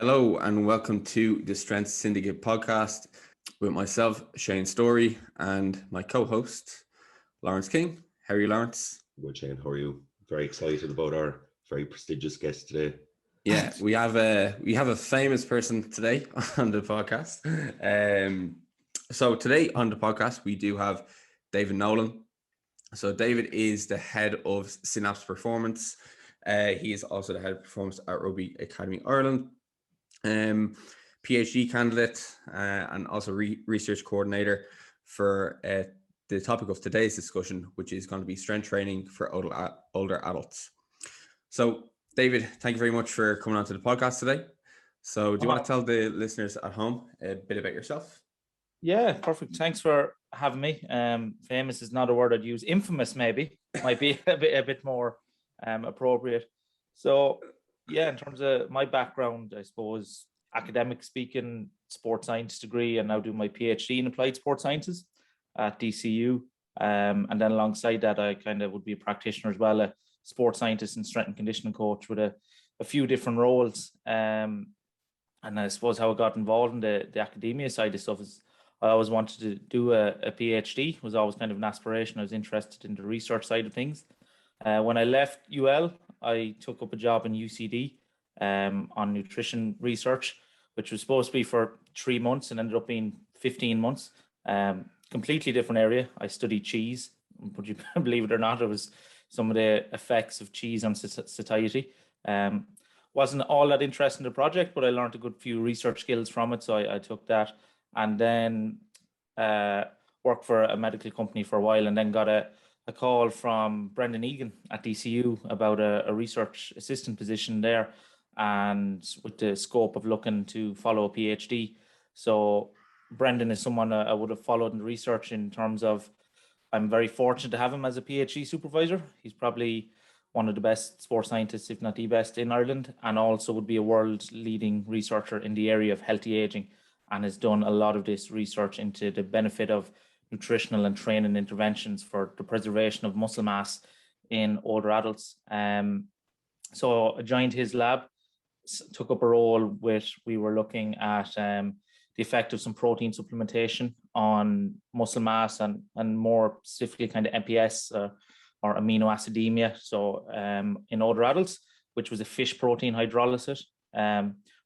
Hello and welcome to the Strength Syndicate podcast with myself, Shane Story, and my co-host, Lawrence King. How are you, Lawrence? Good, Shane. How are you? Very excited about our very prestigious guest today. Yeah, we have a famous person today on the podcast. So today on the podcast we do have David Nolan. So David is the head of Synapse Performance. He is also the head of performance at Rugby Academy Ireland. PhD candidate and also research coordinator for the topic of today's discussion, which is going to be strength training for older adults. So, David, thank you very much for coming on to the podcast today. So, do you want to tell the listeners at home a bit about yourself? Yeah, perfect. Thanks for having me. Famous is not a word I'd use. Infamous maybe might be a bit more appropriate. So, yeah, in terms of my background, I suppose academic speaking, sports science degree, and now do my PhD in applied sports sciences at DCU. And then alongside that, I kind of would be a practitioner as well, a sports scientist and strength and conditioning coach with a few different roles. And I suppose how I got involved in the academia side of stuff is I always wanted to do a PhD, was always kind of an aspiration. I was interested in the research side of things. When I left UL, I took up a job in UCD on nutrition research, which was supposed to be for 3 months and ended up being 15 months. Completely different area. I studied cheese. Would you believe it or not, it was some of the effects of cheese on satiety. Wasn't all that interested in the project, but I learned a good few research skills from it. So I took that and then worked for a medical company for a while, and then got a call from Brendan Egan at DCU about a research assistant position there, and with the scope of looking to follow a PhD. So Brendan is someone I would have followed in the research in terms of, I'm very fortunate to have him as a PhD supervisor. He's probably one of the best sports scientists, if not the best, in Ireland, and also would be a world-leading researcher in the area of healthy aging, and has done a lot of this research into the benefit of nutritional and training interventions for the preservation of muscle mass in older adults. So I joined his lab, took up a role we were looking at the effect of some protein supplementation on muscle mass and more specifically kind of MPS or amino acidemia. So in older adults, which was a fish protein hydrolysis,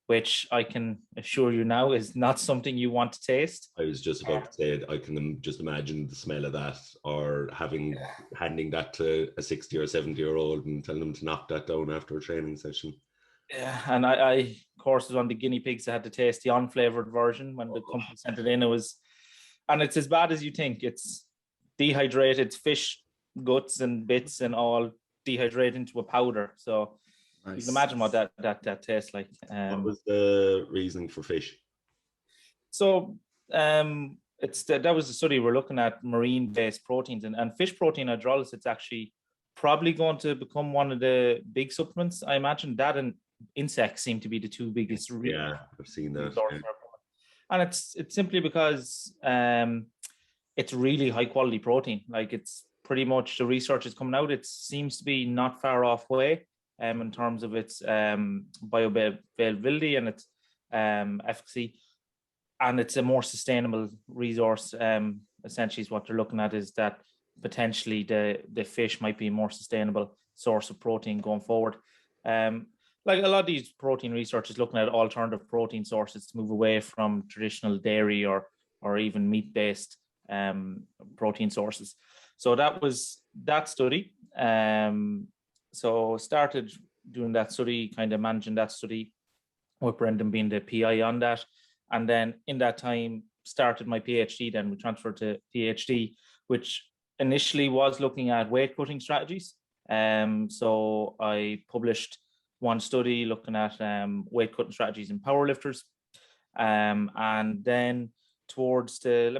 which I can assure you now is not something you want to taste. I was just about to say, I can just imagine the smell of that, or handing that to a 60 or 70-year-old and telling them to knock that down after a training session. Yeah, and I of course, was on the guinea pigs. I had to taste the unflavored version when the company sent it in. And it's as bad as you think. It's dehydrated fish guts and bits and all dehydrated into a powder. So nice. You can imagine what that tastes like. What was the reasoning for fish? So that was the study. We're looking at marine-based proteins and fish protein hydrolysis. It's actually probably going to become one of the big supplements. I imagine that and insects seem to be the two biggest. Yeah, I've seen that. Yeah. And it's simply because it's really high quality protein. Like, it's pretty much, the research is coming out. It seems to be not far off way in terms of its bioavailability and its efficacy. And it's a more sustainable resource. Essentially, is what they're looking at, is that potentially the fish might be a more sustainable source of protein going forward. Like a lot of these protein research is looking at alternative protein sources to move away from traditional dairy or even meat-based protein sources. So that was that study. So started doing that study, kind of managing that study, with Brendan being the PI on that. And then in that time, started my PhD. Then we transferred to PhD, which initially was looking at weight cutting strategies. So I published one study looking at weight cutting strategies in powerlifters. And then towards the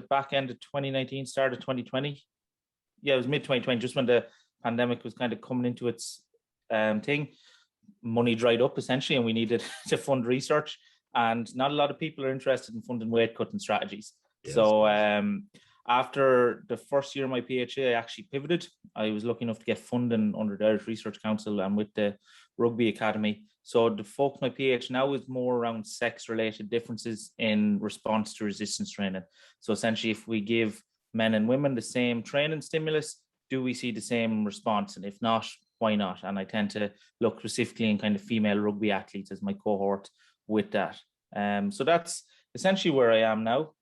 back end of 2019, start of 2020. Yeah, it was mid 2020, just when the pandemic was kind of coming into its thing. Money dried up essentially, and we needed to fund research. And not a lot of people are interested in funding weight cutting strategies. Yes. So after the first year of my PhD, I actually pivoted. I was lucky enough to get funding under the Irish Research Council and with the Rugby Academy. So the focus, my PH now is more around sex-related differences in response to resistance training. So essentially, if we give men and women the same training stimulus, do we see the same response? And if not, why not? And I tend to look specifically in kind of female rugby athletes as my cohort with that. So that's essentially where I am now.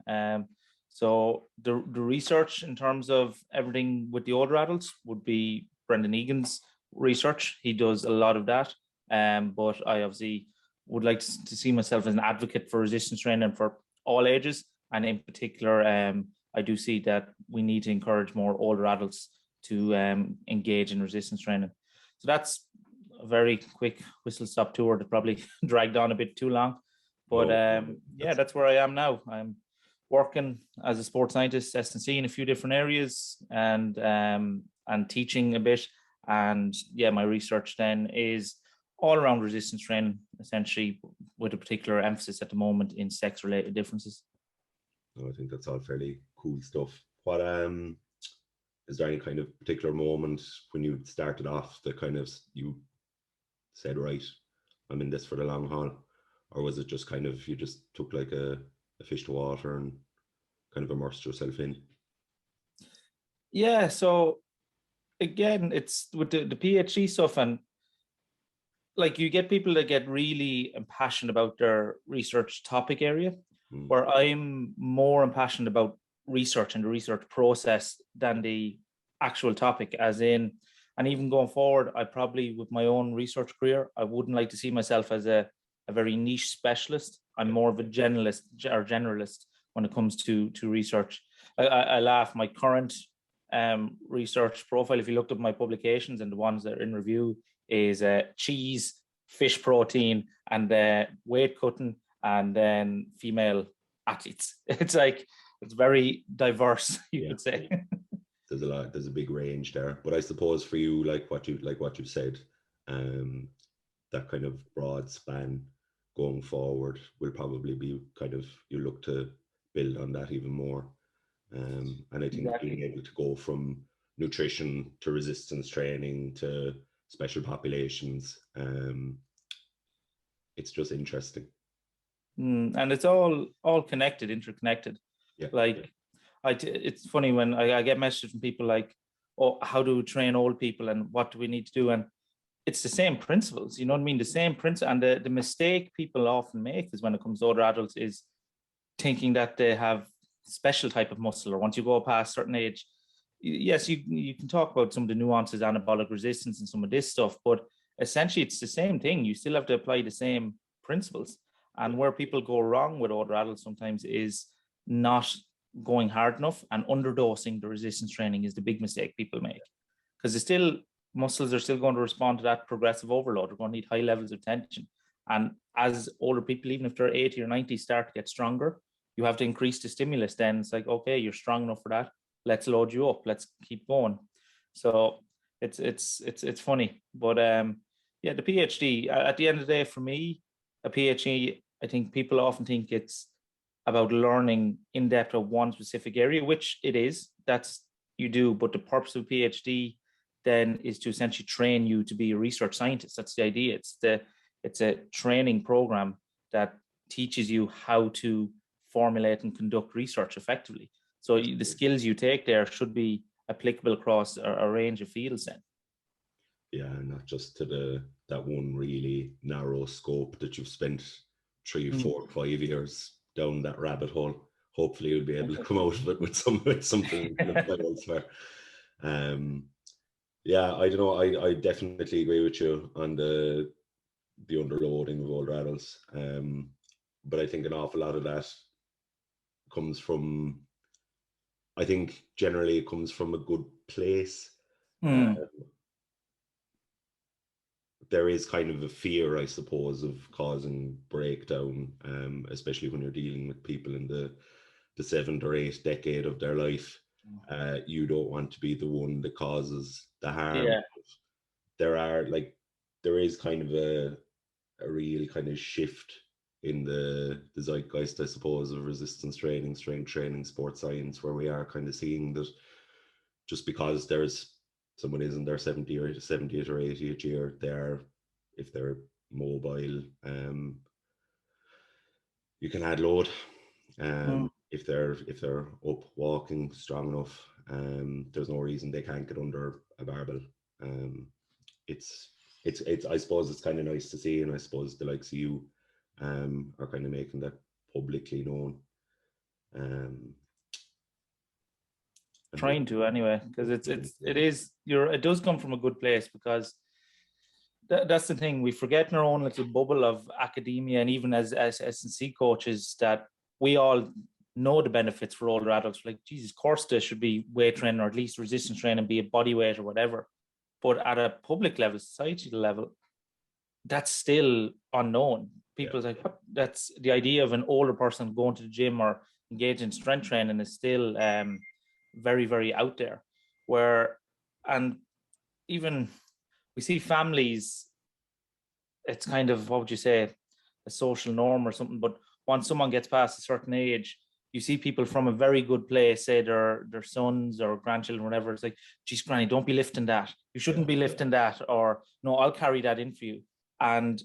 So the research in terms of everything with the older adults would be Brendan Egan's research. He does a lot of that. But I obviously would like to see myself as an advocate for resistance training for all ages. And in particular, I do see that we need to encourage more older adults to engage in resistance training. So that's a very quick whistle-stop tour that probably dragged on a bit too long. But yeah, that's where I am now. I'm working as a sports scientist, S&C, in a few different areas, and teaching a bit. And yeah, my research then is all around resistance training, essentially, with a particular emphasis at the moment in sex-related differences. I think that's all fairly cool stuff. What is there any kind of particular moment when you started off that kind of you said, right, I'm in this for the long haul? Or was it just kind of, you just took like a fish to water and kind of immersed yourself in? Yeah, so again, it's with the PhD stuff, and like you get people that get really impassioned about their research topic area, where I'm more impassioned about research and the research process than the actual topic, as in, and even going forward, I probably, with my own research career, I wouldn't like to see myself as a very niche specialist. I'm more of a generalist when it comes to research. I laugh, my current research profile, if you looked up my publications and the ones that are in review, is cheese, fish protein, and weight cutting, and then female athletes. It's like, it's very diverse, you could say. There's a big range there. But I suppose for you, like what you said, that kind of broad span going forward will probably be kind of, you look to build on that even more. And I think being able to go from nutrition to resistance training to special populations, it's just interesting. And it's all connected, interconnected. Yeah. Like, it's funny when I get messages from people like, oh, how do we train old people and what do we need to do? And it's the same principles, you know what I mean? The same principle. And the mistake people often make is when it comes to older adults is thinking that they have special type of muscle, or once you go past a certain age, yes, you can talk about some of the nuances, anabolic resistance and some of this stuff, but essentially it's the same thing. You still have to apply the same principles. And where people go wrong with older adults sometimes is not going hard enough, and underdosing the resistance training is the big mistake people make, because muscles are still going to respond to that progressive overload. They're going to need high levels of tension. And as older people, even if they're 80 or 90, start to get stronger, you have to increase the stimulus. Then it's like, okay, you're strong enough for that. Let's load you up. Let's keep going. So it's funny. But yeah, the PhD, at the end of the day, for me, a PhD, I think people often think it's about learning in depth of one specific area, which it is. That's you do. But the purpose of PhD then is to essentially train you to be a research scientist. That's the idea. It's a training program that teaches you how to formulate and conduct research effectively. So the skills you take there should be applicable across a range of fields then. Yeah, not just to that one really narrow scope that you've spent 3, 4, 5 years down that rabbit hole. Hopefully you'll be able to come out of it with something elsewhere. Yeah, I don't know. I definitely agree with you on the underloading of older adults. But I think an awful lot of that comes from, I think generally it comes from a good place. There is kind of a fear, I suppose, of causing breakdown, especially when you're dealing with people in the 7th or 8th decade of their life. You don't want to be the one that causes the harm. Yeah. There is kind of a real kind of shift in the zeitgeist, I suppose, of resistance training, strength training, sports science, where we are kind of seeing that just because someone is in their 70th or 80th year, if they're mobile. You can add load. If they're up walking strong enough, there's no reason they can't get under a barbell. It's I suppose it's kind of nice to see, and I suppose the likes of you are kind of making that publicly known. Trying to anyway, because it does come from a good place, because that's the thing. We forget in our own little bubble of academia, and even as S&C coaches, that we all know the benefits for older adults. Like, Jesus, of course there should be weight training, or at least resistance training, be it body weight or whatever. But at a public level, societal level, that's still unknown. People's like, that's the idea of an older person going to the gym or engaging in strength training is still very, very out there. And even we see families, it's kind of, what would you say, a social norm or something. But once someone gets past a certain age, you see people from a very good place, say their sons or grandchildren, whatever. It's like, geez, Granny, don't be lifting that. You shouldn't be lifting that. Or, no, I'll carry that in for you. And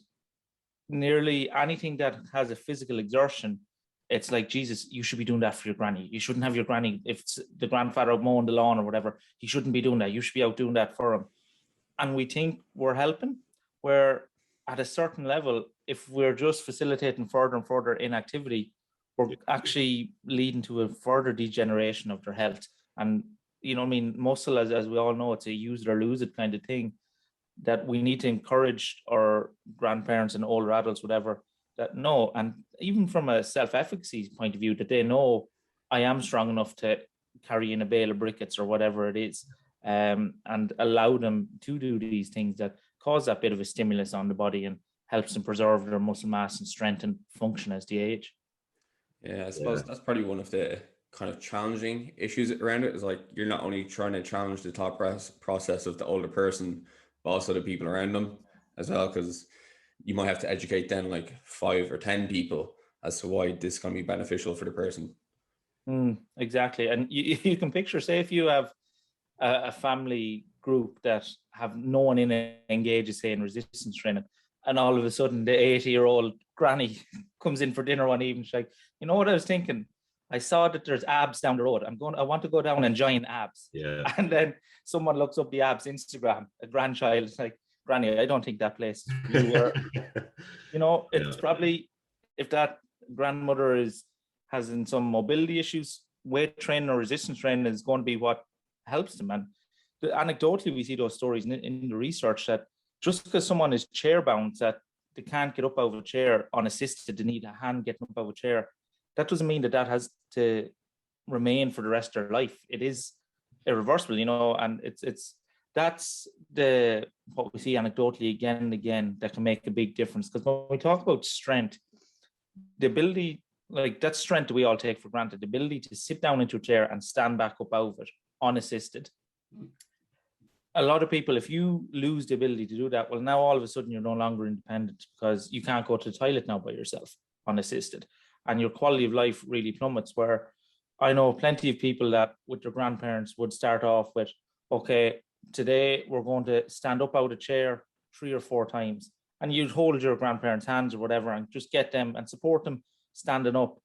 nearly anything that has a physical exertion, it's like, Jesus, you should be doing that for your granny. You shouldn't have your granny, if it's the grandfather mowing the lawn or whatever, he shouldn't be doing that. You should be out doing that for him. And we think we're helping, where at a certain level, if we're just facilitating further and further inactivity, we're actually leading to a further degeneration of their health. And, you know what I mean, muscle, as we all know, it's a use it or lose it kind of thing, that we need to encourage our grandparents and older adults, whatever, that know, and even from a self-efficacy point of view, that they know, I am strong enough to carry in a bale of briquettes or whatever it is, and allow them to do these things that cause that bit of a stimulus on the body and helps them preserve their muscle mass and strength and function as they age. Yeah, I suppose that's probably one of the kind of challenging issues around it, is like, you're not only trying to challenge the thought process of the older person, but also the people around them as well, because you might have to educate then like 5 or 10 people as to why this can be beneficial for the person. Exactly. And you can picture, say, if you have a family group that have no one in it engages, say, in resistance training, and all of a sudden the 80-year-old granny comes in for dinner one evening, she's like, you know what I was thinking? I saw that there's abs down the road. I want to go down and join abs. Yeah. And then someone looks up the abs Instagram, a grandchild is like, Granny, I don't think that place is you were. You know, it's probably, if that grandmother has in some mobility issues, weight training or resistance training is going to be what helps them. And anecdotally, we see those stories in the research, that just because someone is chair bound, that they can't get up out of a chair unassisted, they need a hand getting up out of a chair, that doesn't mean that has to remain for the rest of their life. It is irreversible, you know, and that's what we see anecdotally again and again that can make a big difference. Because when we talk about strength, the ability, like, that strength that we all take for granted, the ability to sit down into a chair and stand back up out of it unassisted. A lot of people, if you lose the ability to do that, well, now all of a sudden you're no longer independent, because you can't go to the toilet now by yourself unassisted, and your quality of life really plummets. Where I know plenty of people that with their grandparents would start off with, okay, today we're going to stand up out of a chair 3 or 4 times, and you'd hold your grandparents' hands or whatever and just get them and support them standing up.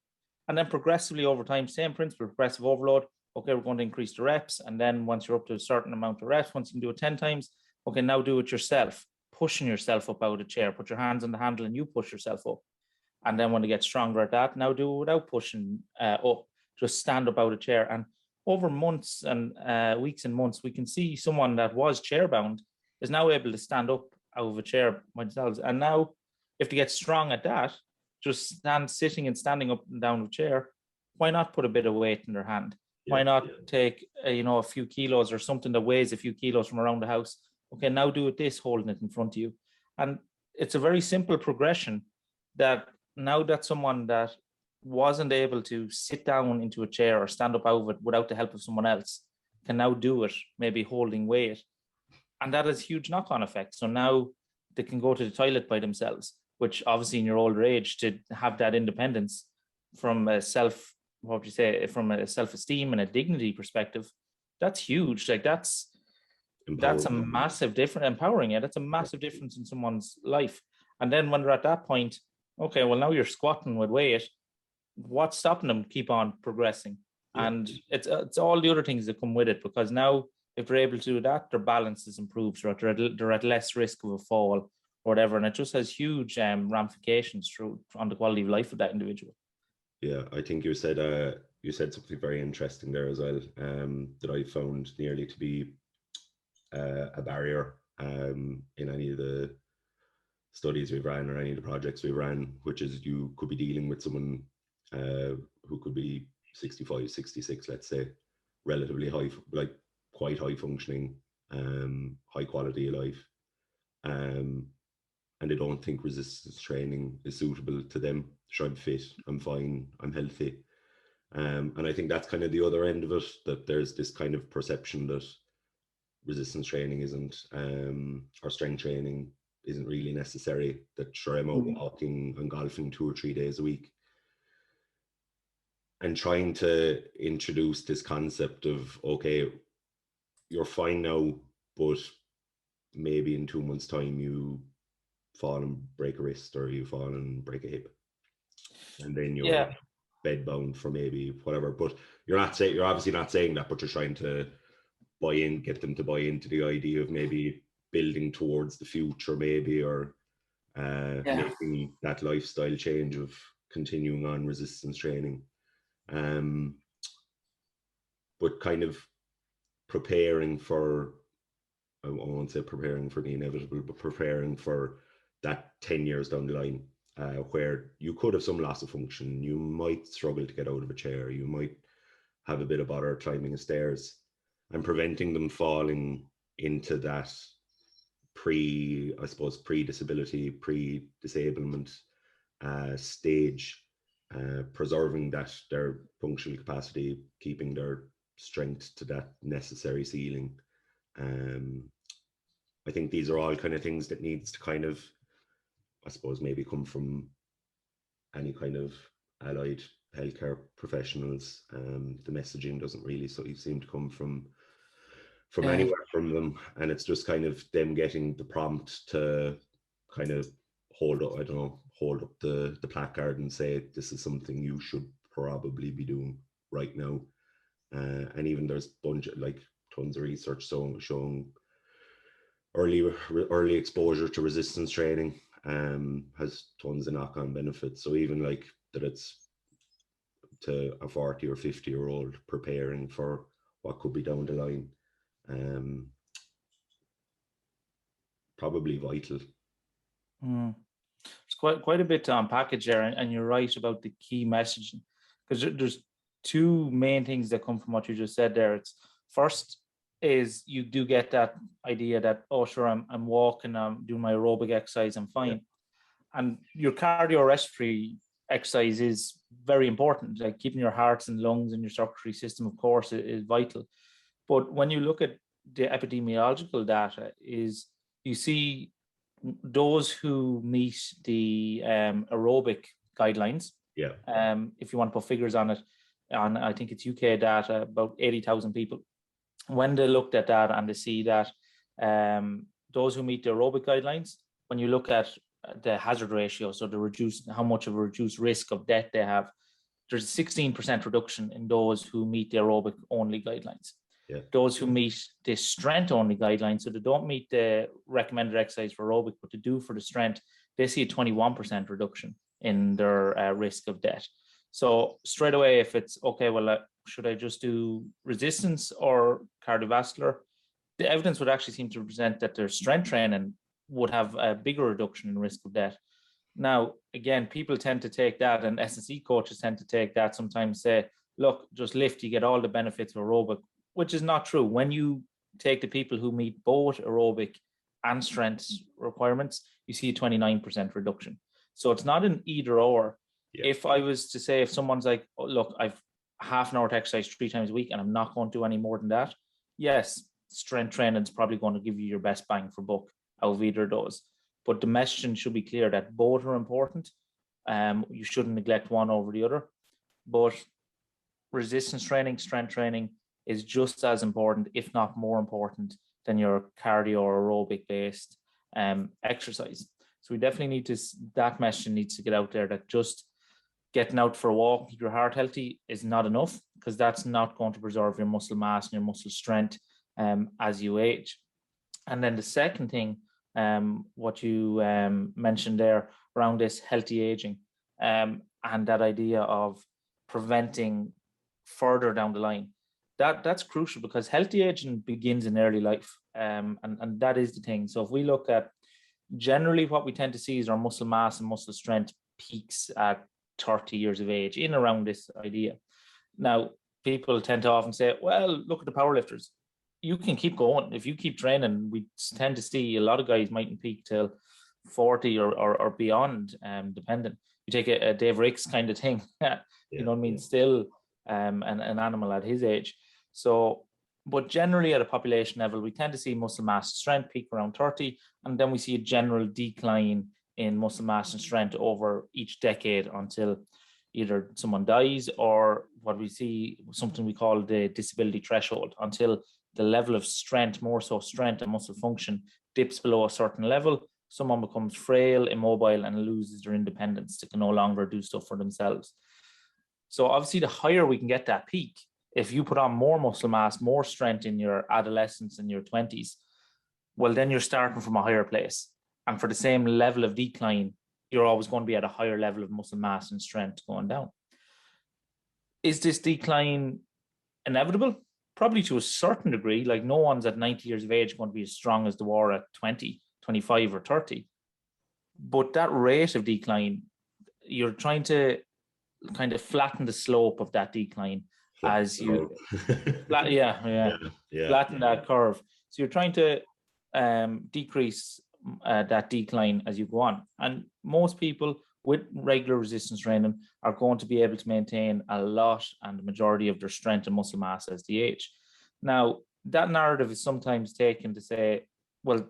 And then progressively over time, same principle, progressive overload. Okay, we're going to increase the reps. And then once you're up to a certain amount of reps, once you can do it 10 times, okay, now do it yourself, pushing yourself up out of the chair, put your hands on the handle and you push yourself up. And then when you get stronger at that, now do it without pushing up, just stand up out of the chair. And over months and weeks and months, we can see someone that was chair bound is now able to stand up out of a chair themselves. And now if they get strong at that, just sitting and standing up and down of a chair, why not put a bit of weight in their hand? Why not take a few kilos or something that weighs a few kilos from around the house? Okay, now do it this, holding it in front of you. And it's a very simple progression, that now that someone that wasn't able to sit down into a chair or stand up out of it without the help of someone else can now do it, maybe holding weight. And that has huge knock-on effects. So now they can go to the toilet by themselves, which obviously in your older age, to have that independence from a from a self-esteem and a dignity perspective, that's huge. Like that's a massive difference. Empowering, that's a massive difference in someone's life. And then when they're at that point, okay, well, now you're squatting with weight. What's stopping them keep on progressing? Yeah. And it's all the other things that come with it, because now if they're able to do that, their balance is improved, so they're at less risk of a fall or whatever. And it just has huge ramifications on the quality of life of that individual. Yeah, I think you said something very interesting there as well, that I found nearly to be a barrier in any of the studies we've ran or any of the projects we've ran, which is you could be dealing with someone who could be 65, 66, let's say, relatively high, like quite high functioning, high quality of life. And they don't think resistance training is suitable to them. So I'm fit, I'm fine, I'm healthy. And I think that's kind of the other end of it, that there's this kind of perception that resistance training isn't, or strength training isn't really necessary, that sure, I'm out walking and golfing 2 or 3 days a week. And trying to introduce this concept of, okay, you're fine now, but maybe in 2 months' time you fall and break a wrist, or you fall and break a hip, and then you're bedbound for maybe whatever. But you're obviously not saying that, but you're trying to get them to buy into the idea of maybe building towards the future, maybe, or making that lifestyle change of continuing on resistance training, but kind of preparing for, I won't say preparing for the inevitable, but preparing for that 10 years down the line, where you could have some loss of function, you might struggle to get out of a chair, you might have a bit of bother climbing the stairs, and preventing them falling into that pre-disability, pre-disablement stage, preserving their functional capacity, keeping their strength to that necessary ceiling. I think these are all kind of things that needs to kind of, I suppose, maybe come from any kind of allied healthcare professionals. The messaging doesn't really seem to come from anywhere from them, and it's just kind of them getting the prompt to kind of hold up the placard and say, this is something you should probably be doing right now. And even there's tons of research showing early exposure to resistance training has tons of knock-on benefits. So even like that, it's to a 40 or 50-year-old preparing for what could be down the line, probably vital. There's quite a bit to unpackage there, and you're right about the key messaging, because there's two main things that come from what you just said there. It's first is you do get that idea that, oh sure, I'm walking, I'm doing my aerobic exercise, I'm fine. And your cardiorespiratory exercise is very important, like keeping your hearts and lungs and your circulatory system, of course, is vital. But when you look at the epidemiological data, is you see those who meet the aerobic guidelines. If you want to put figures on it, I think it's UK data, about 80,000 people. When they looked at that and they see that those who meet the aerobic guidelines, when you look at the hazard ratio, so how much of a reduced risk of death they have, there's a 16% reduction in those who meet the aerobic only guidelines. Those who meet the strength only guidelines, so they don't meet the recommended exercise for aerobic, but they do for the strength, they see a 21% reduction in their risk of death. So straight away, if it's okay, well, should I just do resistance or cardiovascular? The evidence would actually seem to present that their strength training would have a bigger reduction in risk of death. Now, again, people tend to take that, and S&C coaches tend to take that, sometimes say, look, just lift, you get all the benefits of aerobic, which is not true. When you take the people who meet both aerobic and strength requirements, you see a 29% reduction. So it's not an either or. If I was to say, if someone's like, oh, look, I've half an hour to exercise 3 times a week and I'm not going to do any more than that, yes, strength training is probably going to give you your best bang for buck out of either of those. But the messaging should be clear that both are important. You shouldn't neglect one over the other. But resistance training, strength training is just as important, if not more important, than your cardio or aerobic based exercise. So we definitely need to, that message needs to get out there, that just getting out for a walk, keep your heart healthy is not enough, because that's not going to preserve your muscle mass and your muscle strength as you age. And then the second thing, what you mentioned there around this healthy aging, and that idea of preventing further down the line, that's crucial, because healthy aging begins in early life, and that is the thing. So if we look at, generally what we tend to see is our muscle mass and muscle strength peaks at 30 years of age, in around this idea. Now, people tend to often say, well, look at the powerlifters. You can keep going. If you keep training, we tend to see a lot of guys mightn't peak till 40 or beyond, dependent. You take a Dave Ricks kind of thing, you know what I mean? Still an animal at his age. So, but generally at a population level, we tend to see muscle mass and strength peak around 30, and then we see a general decline in muscle mass and strength over each decade until either someone dies, or what we see, something we call the disability threshold, until the level of strength, more so strength and muscle function, dips below a certain level. Someone becomes frail, immobile, and loses their independence. They can no longer do stuff for themselves. So obviously, the higher we can get that peak, if you put on more muscle mass, more strength in your adolescence and your 20s, well, then you're starting from a higher place. And for the same level of decline, you're always going to be at a higher level of muscle mass and strength going down. Is this decline inevitable? Probably to a certain degree. Like, no one's at 90 years of age going to be as strong as they were at 20, 25 or 30. But that rate of decline, you're trying to kind of flatten the slope of that decline as you flatten that curve. So you're trying to decrease that decline as you go on. And most people with regular resistance training are going to be able to maintain a lot and the majority of their strength and muscle mass as they age. Now, that narrative is sometimes taken to say, well,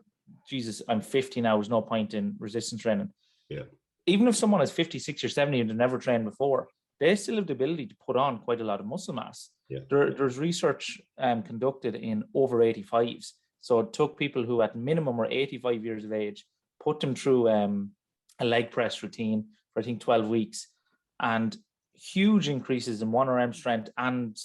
Jesus, I'm 50 now, there's no point in resistance training. Yeah. Even if someone is 50, 60 or 70 and they've never trained before, they still have the ability to put on quite a lot of muscle mass. Yeah. There's research conducted in over 85s. So it took people who at minimum were 85 years of age, put them through a leg press routine for, I think, 12 weeks, and huge increases in 1RM strength and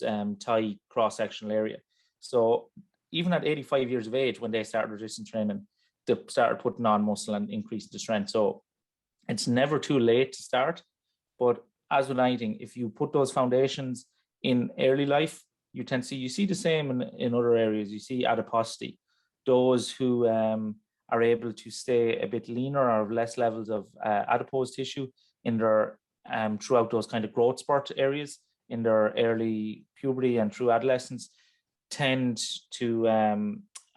thigh cross-sectional area. So even at 85 years of age, when they started resistance training, they started putting on muscle and increasing the strength. So it's never too late to start. But as with anything, if you put those foundations in early life, you see the same in other areas. You see adiposity. Those who are able to stay a bit leaner or have less levels of adipose tissue in their throughout those kind of growth spurt areas in their early puberty and through adolescence tend to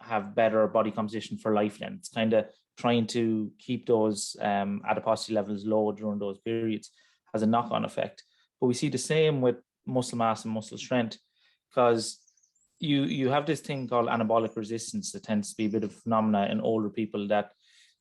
have better body composition for life. Then it's kind of trying to keep those adiposity levels low during those periods has a knock-on effect. But we see the same with muscle mass and muscle strength, because you have this thing called anabolic resistance that tends to be a bit of a phenomena in older people, that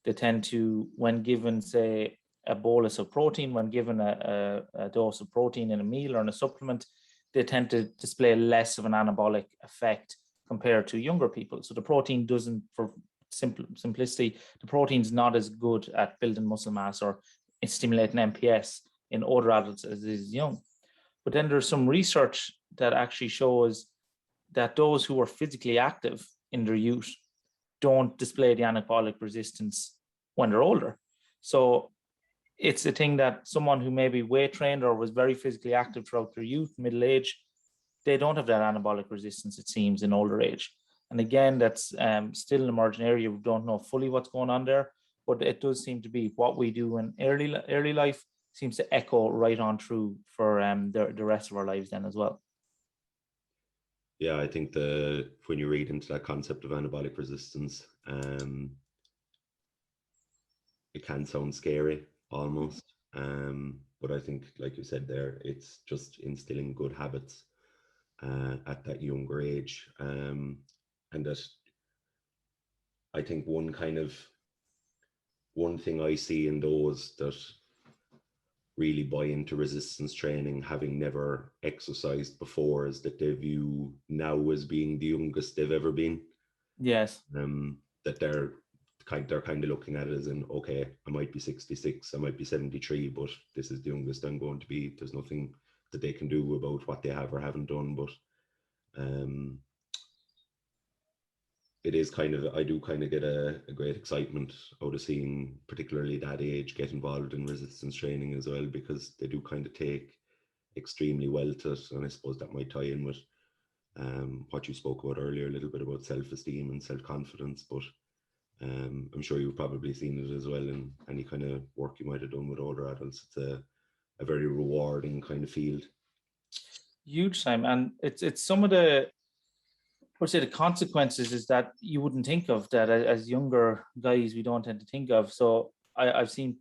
they tend to, when given, say, a bolus of protein, when given a dose of protein in a meal or in a supplement, they tend to display less of an anabolic effect compared to younger people. So the protein doesn't, for simplicity, the protein's not as good at building muscle mass or stimulating MPS in older adults as it is young. But then there's some research that actually shows that those who are physically active in their youth don't display the anabolic resistance when they're older. So it's a thing that someone who maybe weight trained or was very physically active throughout their youth, middle age, they don't have that anabolic resistance, it seems, in older age. And again, that's still an emerging area. We don't know fully what's going on there, but it does seem to be what we do in early life seems to echo right on through for the rest of our lives then as well. Yeah, I think when you read into that concept of anabolic resistance, it can sound scary almost. But I think, like you said there, it's just instilling good habits at that younger age. And that I think one thing I see in those that really buy into resistance training, having never exercised before, is that they view now as being the youngest they've ever been. Yes. That they're they're kind of looking at it as in, okay, I might be 66, I might be 73, but this is the youngest I'm going to be. There's nothing that they can do about what they have or haven't done. But it is kind of, I do kind of get a great excitement out of seeing particularly that age get involved in resistance training as well, because they do kind of take extremely well to it. And I suppose that might tie in with what you spoke about earlier, a little bit about self-esteem and self-confidence. But I'm sure you've probably seen it as well in any kind of work you might have done with older adults. It's a very rewarding kind of field. Huge time. And it's some of the, or say the consequences is that you wouldn't think of that as younger guys, we don't tend to think of. So I've seen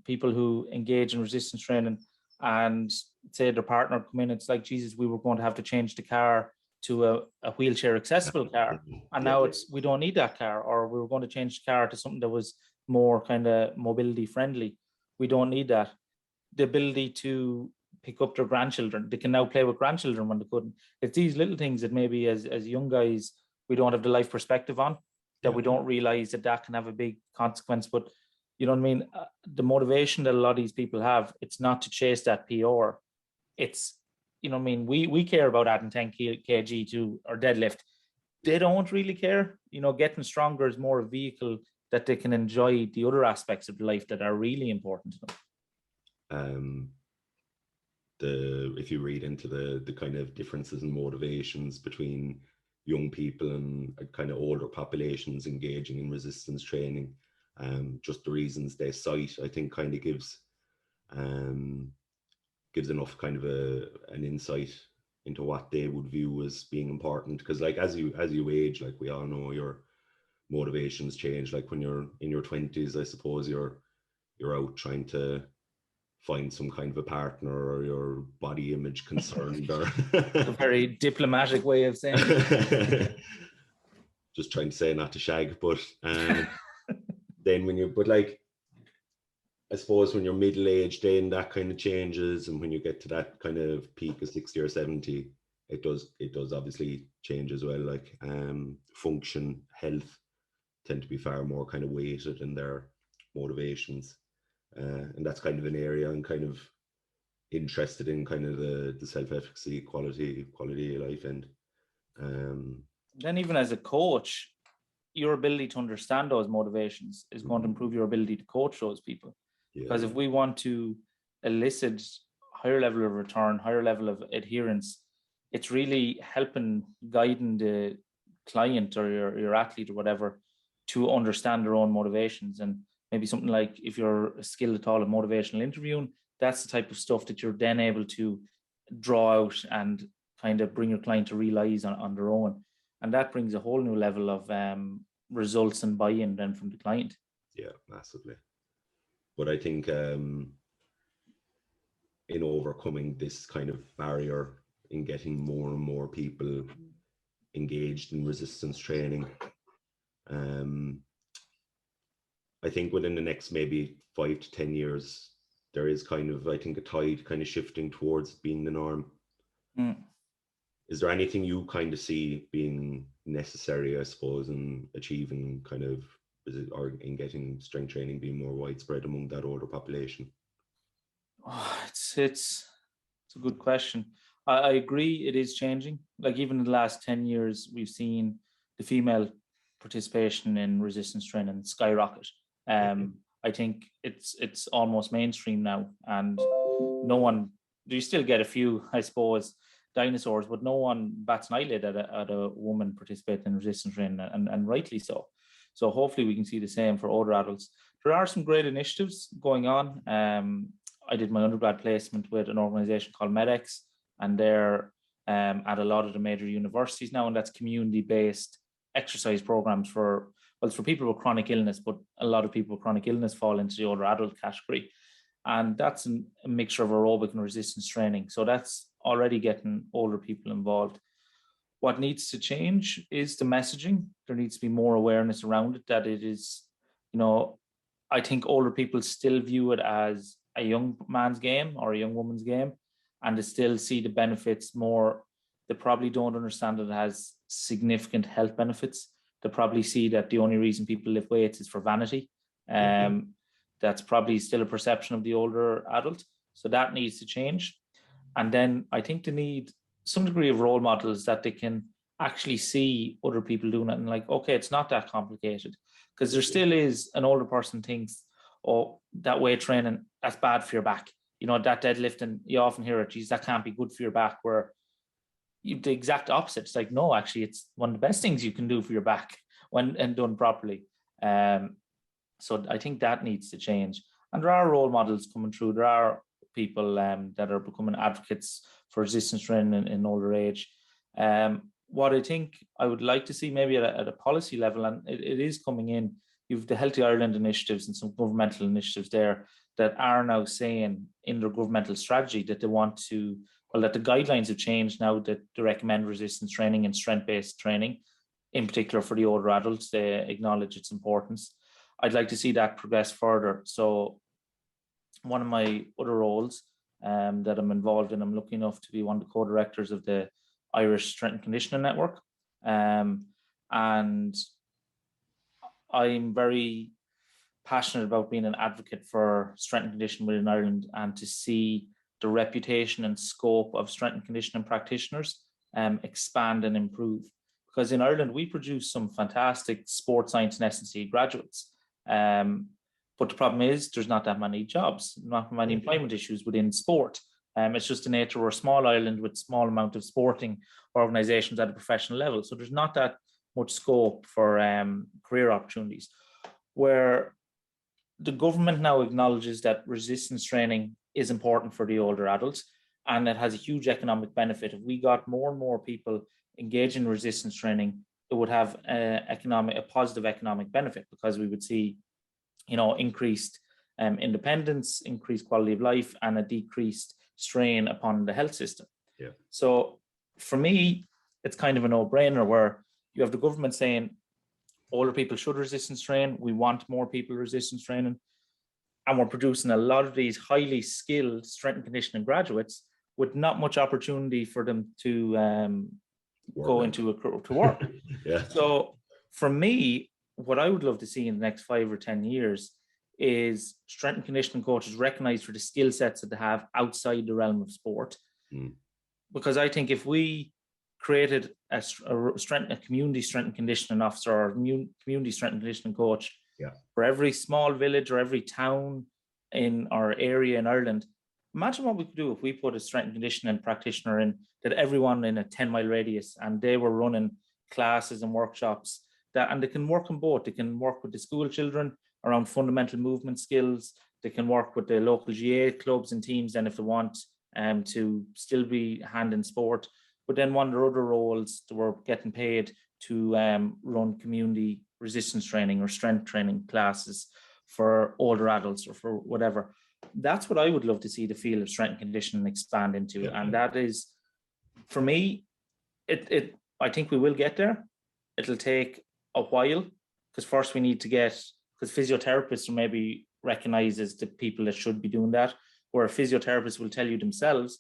people who engage in resistance training and say their partner come in, it's like, Jesus, we were going to have to change the car to a wheelchair accessible car. And now we don't need that car, or we were going to change the car to something that was more kind of mobility friendly. We don't need that. The ability to pick up their grandchildren. They can now play with grandchildren when they couldn't. It's these little things that maybe as young guys, we don't have the life perspective on, that we don't realize that can have a big consequence. But you know what I mean? The motivation that a lot of these people have, it's not to chase that PR. It's, you know what I mean? We care about adding 10 kg to our deadlift. They don't really care. You know, getting stronger is more a vehicle that they can enjoy the other aspects of life that are really important to them. If you read into the kind of differences in motivations between young people and kind of older populations engaging in resistance training, just the reasons they cite, I think kind of gives enough kind of an insight into what they would view as being important. Because like as you age, like we all know, your motivations change. Like when you're in your 20s, I suppose you're out trying to find some kind of a partner, or your body image concerned, or a very diplomatic way of saying it. Just trying to say not to shag. But then but like, I suppose when you're middle-aged, then that kind of changes, and when you get to that kind of peak of 60 or 70, it does obviously change as well. Like function, health tend to be far more kind of weighted in their motivations. And that's kind of an area I'm kind of interested in, kind of the self-efficacy, quality of life. And then even as a coach, your ability to understand those motivations is going to improve your ability to coach those people. Because if we want to elicit higher level of return, higher level of adherence, it's really helping, guiding the client or your athlete or whatever to understand their own motivations. And maybe something like, if you're skilled at all in motivational interviewing, that's the type of stuff that you're then able to draw out and kind of bring your client to realize on their own. And that brings a whole new level of results and buy-in then from the client. Yeah, massively. But I think in overcoming this kind of barrier in getting more and more people engaged in resistance training, I think within the next maybe 5 to 10 years, there is kind of, I think, a tide kind of shifting towards being the norm. Is there anything you kind of see being necessary, I suppose, in achieving kind of, or in getting strength training being more widespread among that older population? Oh, it's a good question. I agree, it is changing. Like even in the last 10 years, we've seen the female participation in resistance training skyrocket. I think it's almost mainstream now, and no one, you still get a few, I suppose, dinosaurs, but no one bats an eyelid at a woman participating in resistance training, and rightly so. So hopefully we can see the same for older adults. There are some great initiatives going on. I did my undergrad placement with an organization called MedX, and they're at a lot of the major universities now, and that's community-based exercise programs for people with chronic illness, but a lot of people with chronic illness fall into the older adult category. And that's a mixture of aerobic and resistance training. So that's already getting older people involved. What needs to change is the messaging. There needs to be more awareness around it, that it is, I think older people still view it as a young man's game or a young woman's game, and they still see the benefits more. They probably don't understand that it has significant health benefits. they probably see that the only reason people lift weights is for vanity. That's probably still a perception of the older adult. So that needs to change. And then I think they need some degree of role models that they can actually see other people doing it and like, okay, it's not that complicated. Because there still is an older person thinks, oh, that weight training, that's bad for your back. You know, that deadlifting, you often hear it, geez, that can't be good for your back, where the exact opposite. It's like, no, actually, it's one of the best things you can do for your back when and done properly. So I think that needs to change. And there are role models coming through. There are people that are becoming advocates for resistance training in older age. What I think I would like to see maybe at a policy level, and it is coming in, you've the Healthy Ireland initiatives and some governmental initiatives there that are now saying in their governmental strategy that they want to, well, that the guidelines have changed now, that they recommend resistance training and strength-based training, in particular for the older adults. They acknowledge its importance. I'd like to see that progress further. So one of my other roles that I'm involved in, I'm lucky enough to be one of the co-directors of the Irish Strength and Conditioning Network. And I'm very passionate about being an advocate for strength and conditioning within Ireland, and to see the reputation and scope of strength and conditioning practitioners expand and improve. Because in Ireland, we produce some fantastic sports science and S&C graduates. But the problem is there's not that many jobs, not many employment issues within sport. It's just the nature, we're a small island with small amount of sporting organisations at a professional level. So there's not that much scope for career opportunities. Where the government now acknowledges that resistance training is important for the older adults, and it has a huge economic benefit. If we got more and more people engaged in resistance training, it would have a positive economic benefit, because we would see, you know, increased independence, increased quality of life, and a decreased strain upon the health system. Yeah. So for me, it's kind of a no-brainer, where you have the government saying older people should resistance train. We want more people resistance training. And we're producing a lot of these highly skilled strength and conditioning graduates with not much opportunity for them to go into to work. Yeah. So for me, what I would love to see in the next 5 or 10 years is strength and conditioning coaches recognized for the skill sets that they have outside the realm of sport. Because I think if we created a community strength and conditioning officer or a community strength and conditioning coach for every small village or every town in our area in Ireland, imagine what we could do if we put a strength and conditioning practitioner in, that everyone in a 10-mile radius, and they were running classes and workshops and they can work on both. They can work with the school children around fundamental movement skills. They can work with the local GA clubs and teams, and if they want to still be hand in sport. But then one of their other roles, they were getting paid to run community resistance training or strength training classes for older adults or for whatever. That's what I would love to see the field of strength and conditioning expand into. And that is, for me, I think we will get there. It'll take a while, because first we need to because physiotherapists are maybe recognized as the people that should be doing that, where physiotherapists will tell you themselves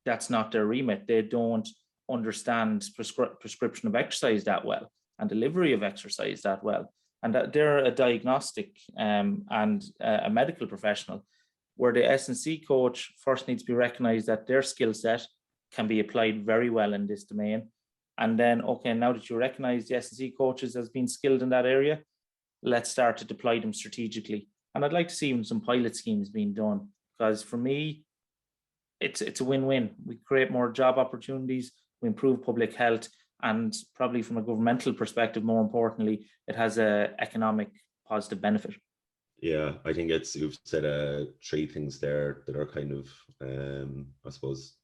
that's not their remit. They don't understand prescription of exercise that well and delivery of exercise that well. And that they're a diagnostic and a medical professional, where the S&C coach first needs to be recognized that their skill set can be applied very well in this domain. And then, okay, now that you recognize the S&C coaches as being skilled in that area, let's start to deploy them strategically. And I'd like to see some pilot schemes being done, because for me, it's a win-win. We create more job opportunities, we improve public health, and probably from a governmental perspective, more importantly, it has a economic positive benefit. Yeah, I think you've said 3 things there that are kind of, I suppose,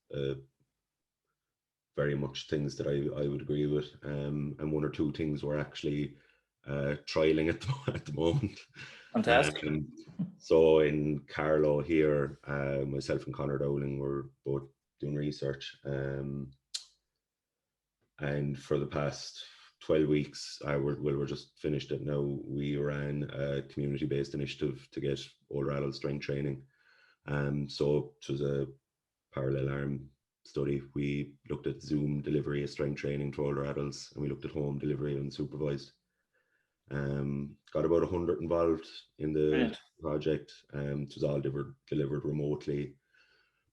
very much things that I would agree with. And 1 or 2 things we're actually trialing at the moment. Fantastic. So in Carlow here, myself and Conor Dowling were both doing research. And for the past 12 weeks, we're just finished it now, we ran a community-based initiative to get older adult strength training. So it was a parallel arm study. We looked at Zoom delivery of strength training to older adults, and we looked at home delivery unsupervised. Got about 100 involved in the project. It was all delivered remotely.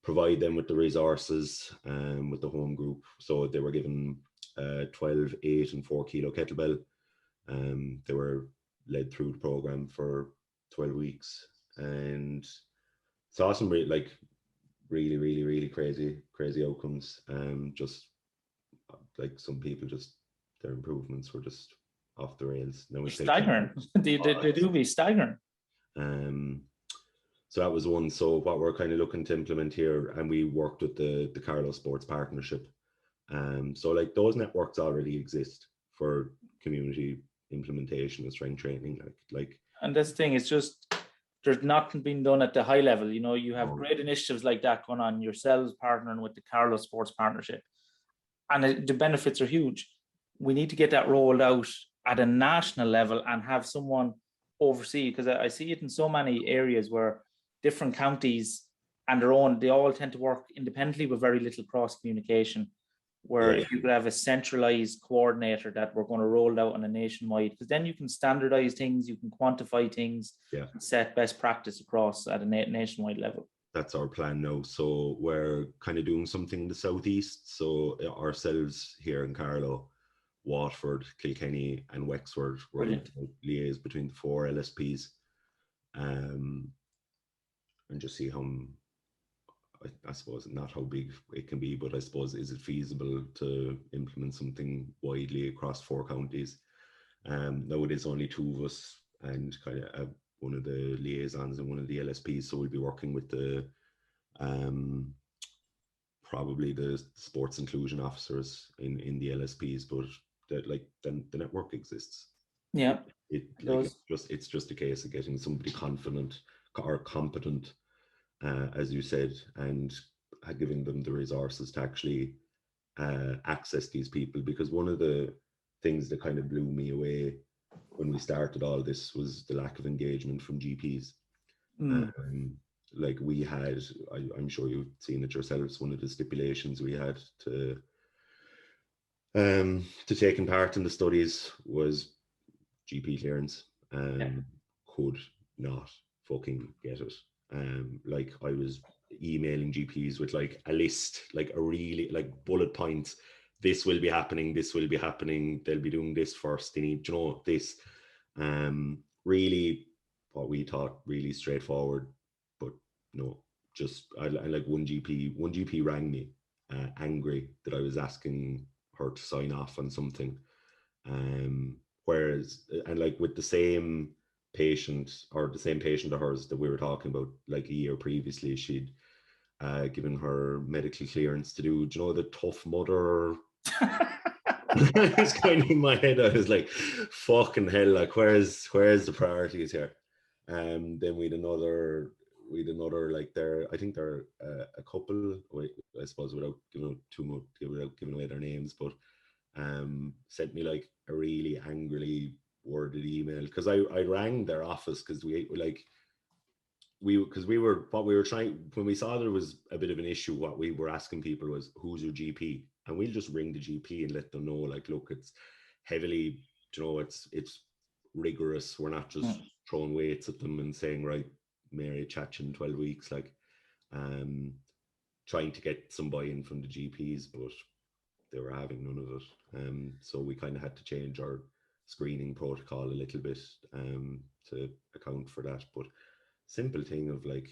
Provide them with the resources with the home group. So they were given 12, 8 and 4 kilo kettlebell. They were led through the program for 12 weeks and saw some really crazy outcomes. Just like some people, just their improvements were just off the rails. Now staggering. They do be staggering. So that was one. So what we're kind of looking to implement here, and we worked with the Carlow Sports Partnership. So like those networks already exist for community implementation of strength training. And this thing is just, there's nothing being done at the high level. You know, you have great initiatives like that going on, yourselves partnering with the Carlow Sports Partnership, and the benefits are huge. We need to get that rolled out at a national level and have someone oversee, because I see it in so many areas where different counties and they all tend to work independently with very little cross communication. Where if you could have a centralized coordinator that we're going to roll out on a nationwide, because then you can standardize things, you can quantify things, and set best practice across at a nationwide level. That's our plan now. So we're kind of doing something in the southeast. So ourselves here in Carlow, Waterford, Kilkenny and Wexford, we're going to liaise between the 4 LSPs and just see how, I suppose, not how big it can be, but I suppose, is it feasible to implement something widely across 4 counties? Now it is only 2 of us and kind of one of the liaisons and one of the LSPs, so we'll be working with the probably the sports inclusion officers in the LSPs, but the network exists. Yeah, it's just a case of getting somebody confident or competent, as you said, and giving them the resources to actually access these people. Because one of the things that kind of blew me away when we started all this was the lack of engagement from GPs. Like we had, I'm sure you've seen it yourselves, one of the stipulations we had to taking part in the studies was GP clearance. Could not fucking get it. Like I was emailing GPs with like a list, like a really like bullet points. This will be happening. This will be happening. They'll be doing this first. They need, you know, this. Really, what we thought really straightforward, but no. Just I like one GP rang me, angry that I was asking her to sign off on something. Whereas, and like with the same patient of hers that we were talking about, like a year previously, she'd given her medical clearance to do, you know, the Tough Mudder. It's kind of in my head. I was like, fucking hell, like where's the priorities here? Then we'd another like I think they're a couple, I suppose, without giving away their names, but sent me like a really angrily worded email, because I rang their office because we were trying, when we saw there was a bit of an issue, what we were asking people was, who's your GP? And we'll just ring the GP and let them know, like, look, it's heavily, you know, it's rigorous. We're not just throwing weights at them and saying, right, Mary, chat in 12 weeks, like trying to get some buy-in from the GPs, but they were having none of it. So we kind of had to change our screening protocol a little bit to account for that. But simple thing of like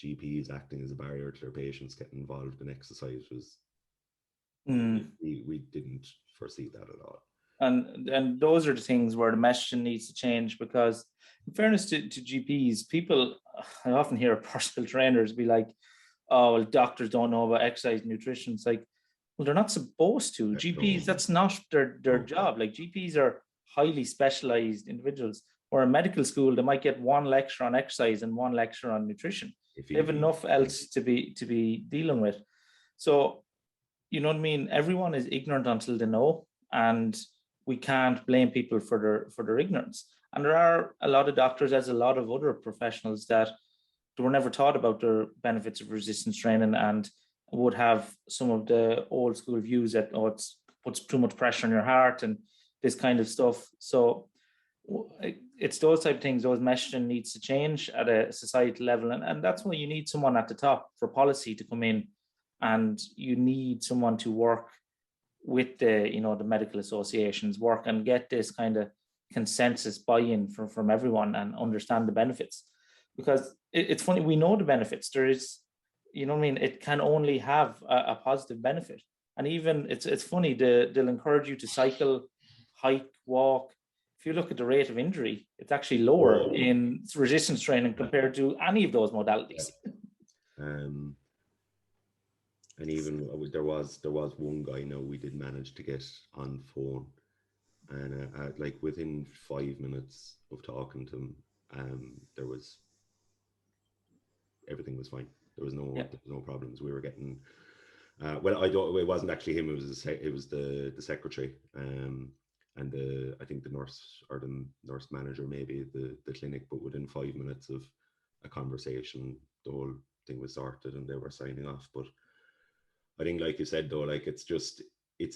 GPs acting as a barrier to their patients getting involved in exercise was we didn't foresee that at all. And those are the things where the messaging needs to change, because in fairness to GPs, I often hear personal trainers be like, oh, well, doctors don't know about exercise and nutrition. It's like, well, they're not supposed to. GPs, that's not their job. Like GPs are highly specialized individuals. Or in medical school, they might get 1 lecture on exercise and 1 lecture on nutrition. They have enough else to be dealing with. So, you know what I mean? Everyone is ignorant until they know, and we can't blame people for their ignorance. And there are a lot of doctors, as a lot of other professionals, that they were never taught about the benefits of resistance training and would have some of the old school views that, oh, it puts too much pressure on your heart and this kind of stuff. So it's those type of things, those messaging needs to change at a societal level. And that's why you need someone at the top for policy to come in, and you need someone to work with the, you know, the medical associations, work and get this kind of consensus buy-in from everyone and understand the benefits. Because it's funny, we know the benefits. There is, you know what I mean, it can only have a positive benefit. And even it's funny, they'll encourage you to cycle, hike, walk. If you look at the rate of injury, it's actually lower in resistance training compared to any of those modalities. And even there was one guy now we did manage to get on phone, and like within 5 minutes of talking to him, everything was fine. There was no problems. We were getting it wasn't actually him. It was the secretary, and I think the nurse or the nurse manager, maybe the clinic. But within 5 minutes of a conversation, the whole thing was sorted and they were signing off. But I think, like you said, though, like it's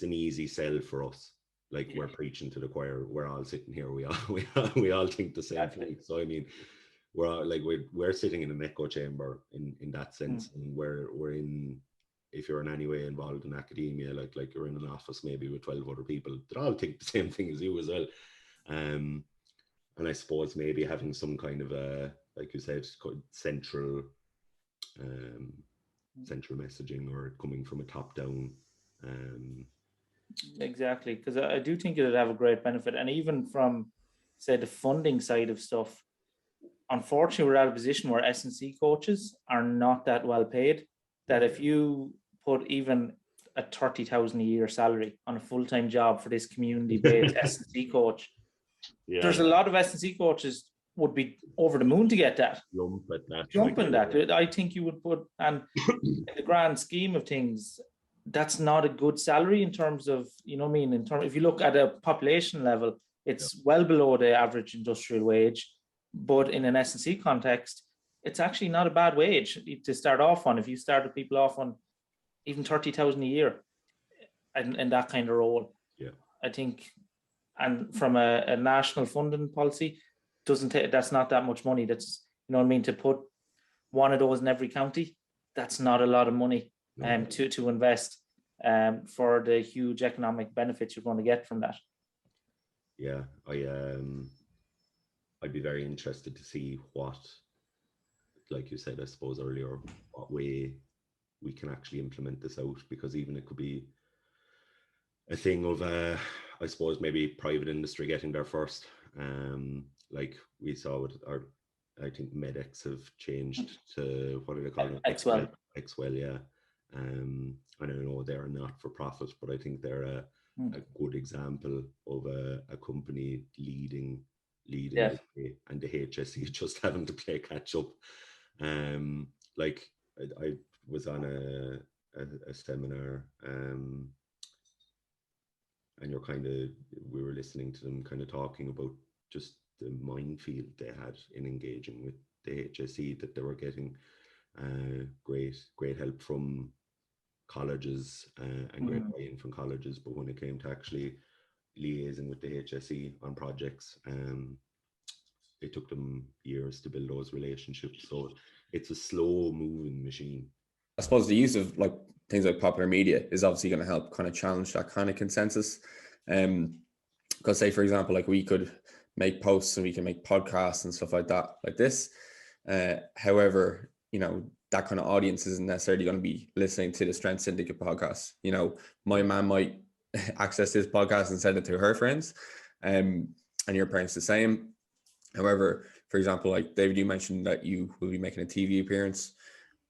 an easy sell for us. Like we're preaching to the choir. We're all sitting here. We all think the same thing. So I mean, we're sitting in an echo chamber in that sense, and we're in. If you're in any way involved in academia, like you're in an office maybe with 12 other people that all think the same thing as you as well. And I suppose maybe having some kind of a, like you said, central messaging, or coming from a top down. Exactly, because I do think it would have a great benefit. And even from, say, the funding side of stuff, unfortunately, we're at a position where S&C coaches are not that well paid. That if you put even a 30,000 a year salary on a full-time job for this community-based S&C coach, there's a lot of S&C coaches would be over the moon to get that. Jumping that. I think you would put, and in the grand scheme of things, that's not a good salary in terms of, you know what I mean, if you look at a population level, it's well below the average industrial wage. But in an S&C context, it's actually not a bad wage to start off on. If you started people off on even 30,000 a year in that kind of role, I think, and from a national funding policy, that's not that much money. That's, you know what I mean, to put one of those in every county, that's not a lot of money to invest for the huge economic benefits you're going to get from that. Yeah, I'd be very interested to see what, like you said, I suppose earlier, what way we can actually implement this out, because even it could be a thing of, I suppose, maybe private industry getting there first. Like we saw with I think MedX have changed to, what do they call it? Xwell, yeah. I don't know, they're not for profit, but I think they're a good example of a company leading the way, and the HSE just having to play catch up. Like I was on a seminar, and we were listening to them kind of talking about just the minefield they had in engaging with the HSE, that they were getting great help from colleges and great buy-in from colleges, but when it came to actually liaising with the HSE on projects, it took them years to build those relationships. So it's a slow moving machine. I suppose the use of like things like popular media is obviously going to help kind of challenge that kind of consensus. Because say, for example, like we could make posts and we can make podcasts and stuff like that, like this. However, you know, that kind of audience isn't necessarily going to be listening to the Strength Syndicate podcast. You know, my mom might access this podcast and send it to her friends, and your parents the same. However, for example, like David, you mentioned that you will be making a TV appearance,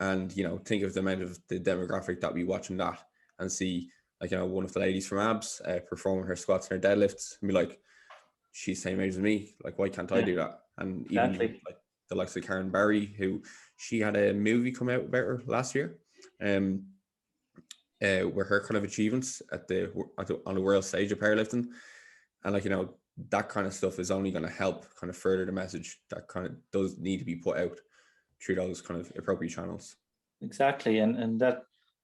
and, you know, think of the amount of the demographic that will be watching that and see, like, you know, one of the ladies from Abs performing her squats and her deadlifts and be like, she's the same age as me. Like, why can't I do that? And even like the likes of Karen Barry, who she had a movie come out about her last year, where her kind of achievements on the world stage of powerlifting, and like, you know, that kind of stuff is only going to help kind of further the message that kind of does need to be put out through those kind of appropriate channels. Exactly, and that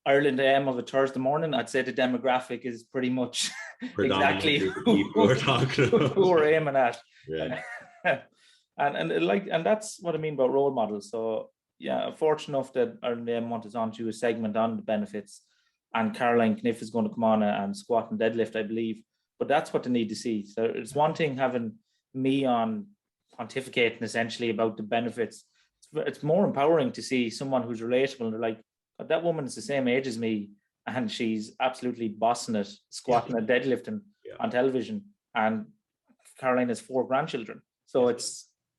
Ireland AM of a Thursday morning, I'd say the demographic is pretty much exactly the people we're talking about. who we're aiming at. Yeah. and that's what I mean about role models. So yeah, fortunate enough that Ireland AM wanted on to a segment on the benefits, and Caroline Kniff is going to come on and squat and deadlift, I believe. But that's what they need to see. So it's one thing having me on pontificating essentially about the benefits. It's more empowering to see someone who's relatable and they're like, that woman is the same age as me and she's absolutely bossing it, squatting and deadlifting on television. And Caroline has 4 grandchildren. So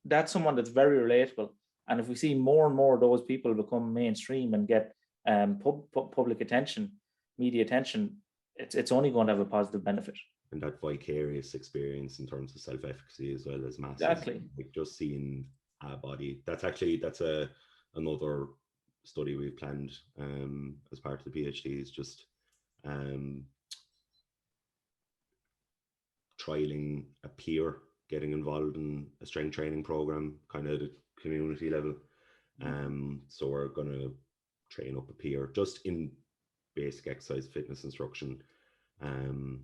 that's someone that's very relatable. And if we see more and more of those people become mainstream and get public attention, media attention, it's only going to have a positive benefit. And that vicarious experience in terms of self-efficacy as well as massive. Exactly. Like just seeing a body. That's another study we've planned as part of the PhD, is just trialing a peer getting involved in a strength training program, kind of at a community level. So we're going to train up a peer just in basic exercise fitness instruction, and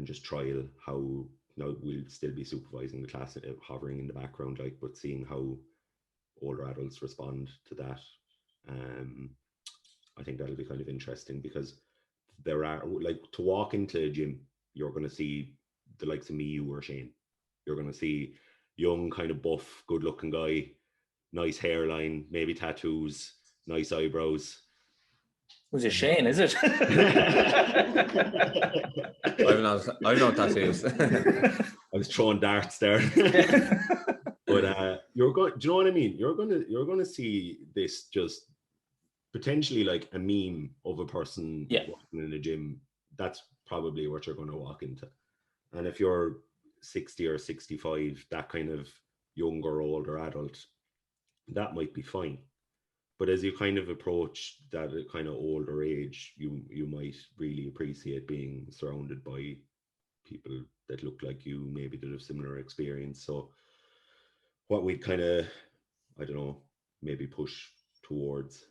just trial how. Now we'll still be supervising the class, hovering in the background, like, but seeing how older adults respond to that. I think that'll be kind of interesting, because there are, like, to walk into a gym, you're going to see the likes of me, you, or Shane. You're going to see young, kind of buff, good-looking guy, nice hairline, maybe tattoos, nice eyebrows. Was it Shane, is it? I've no tattoos. I was throwing darts there. But you're going, do you know what I mean? You're going to see this just potentially like a meme of a person walking in a gym. That's probably what you're going to walk into. And if you're 60 or 65, that kind of younger, older adult, that might be fine. But as you kind of approach that kind of older age, you might really appreciate being surrounded by people that look like you, maybe that have similar experience. So what we'd kind of, I don't know, maybe push towards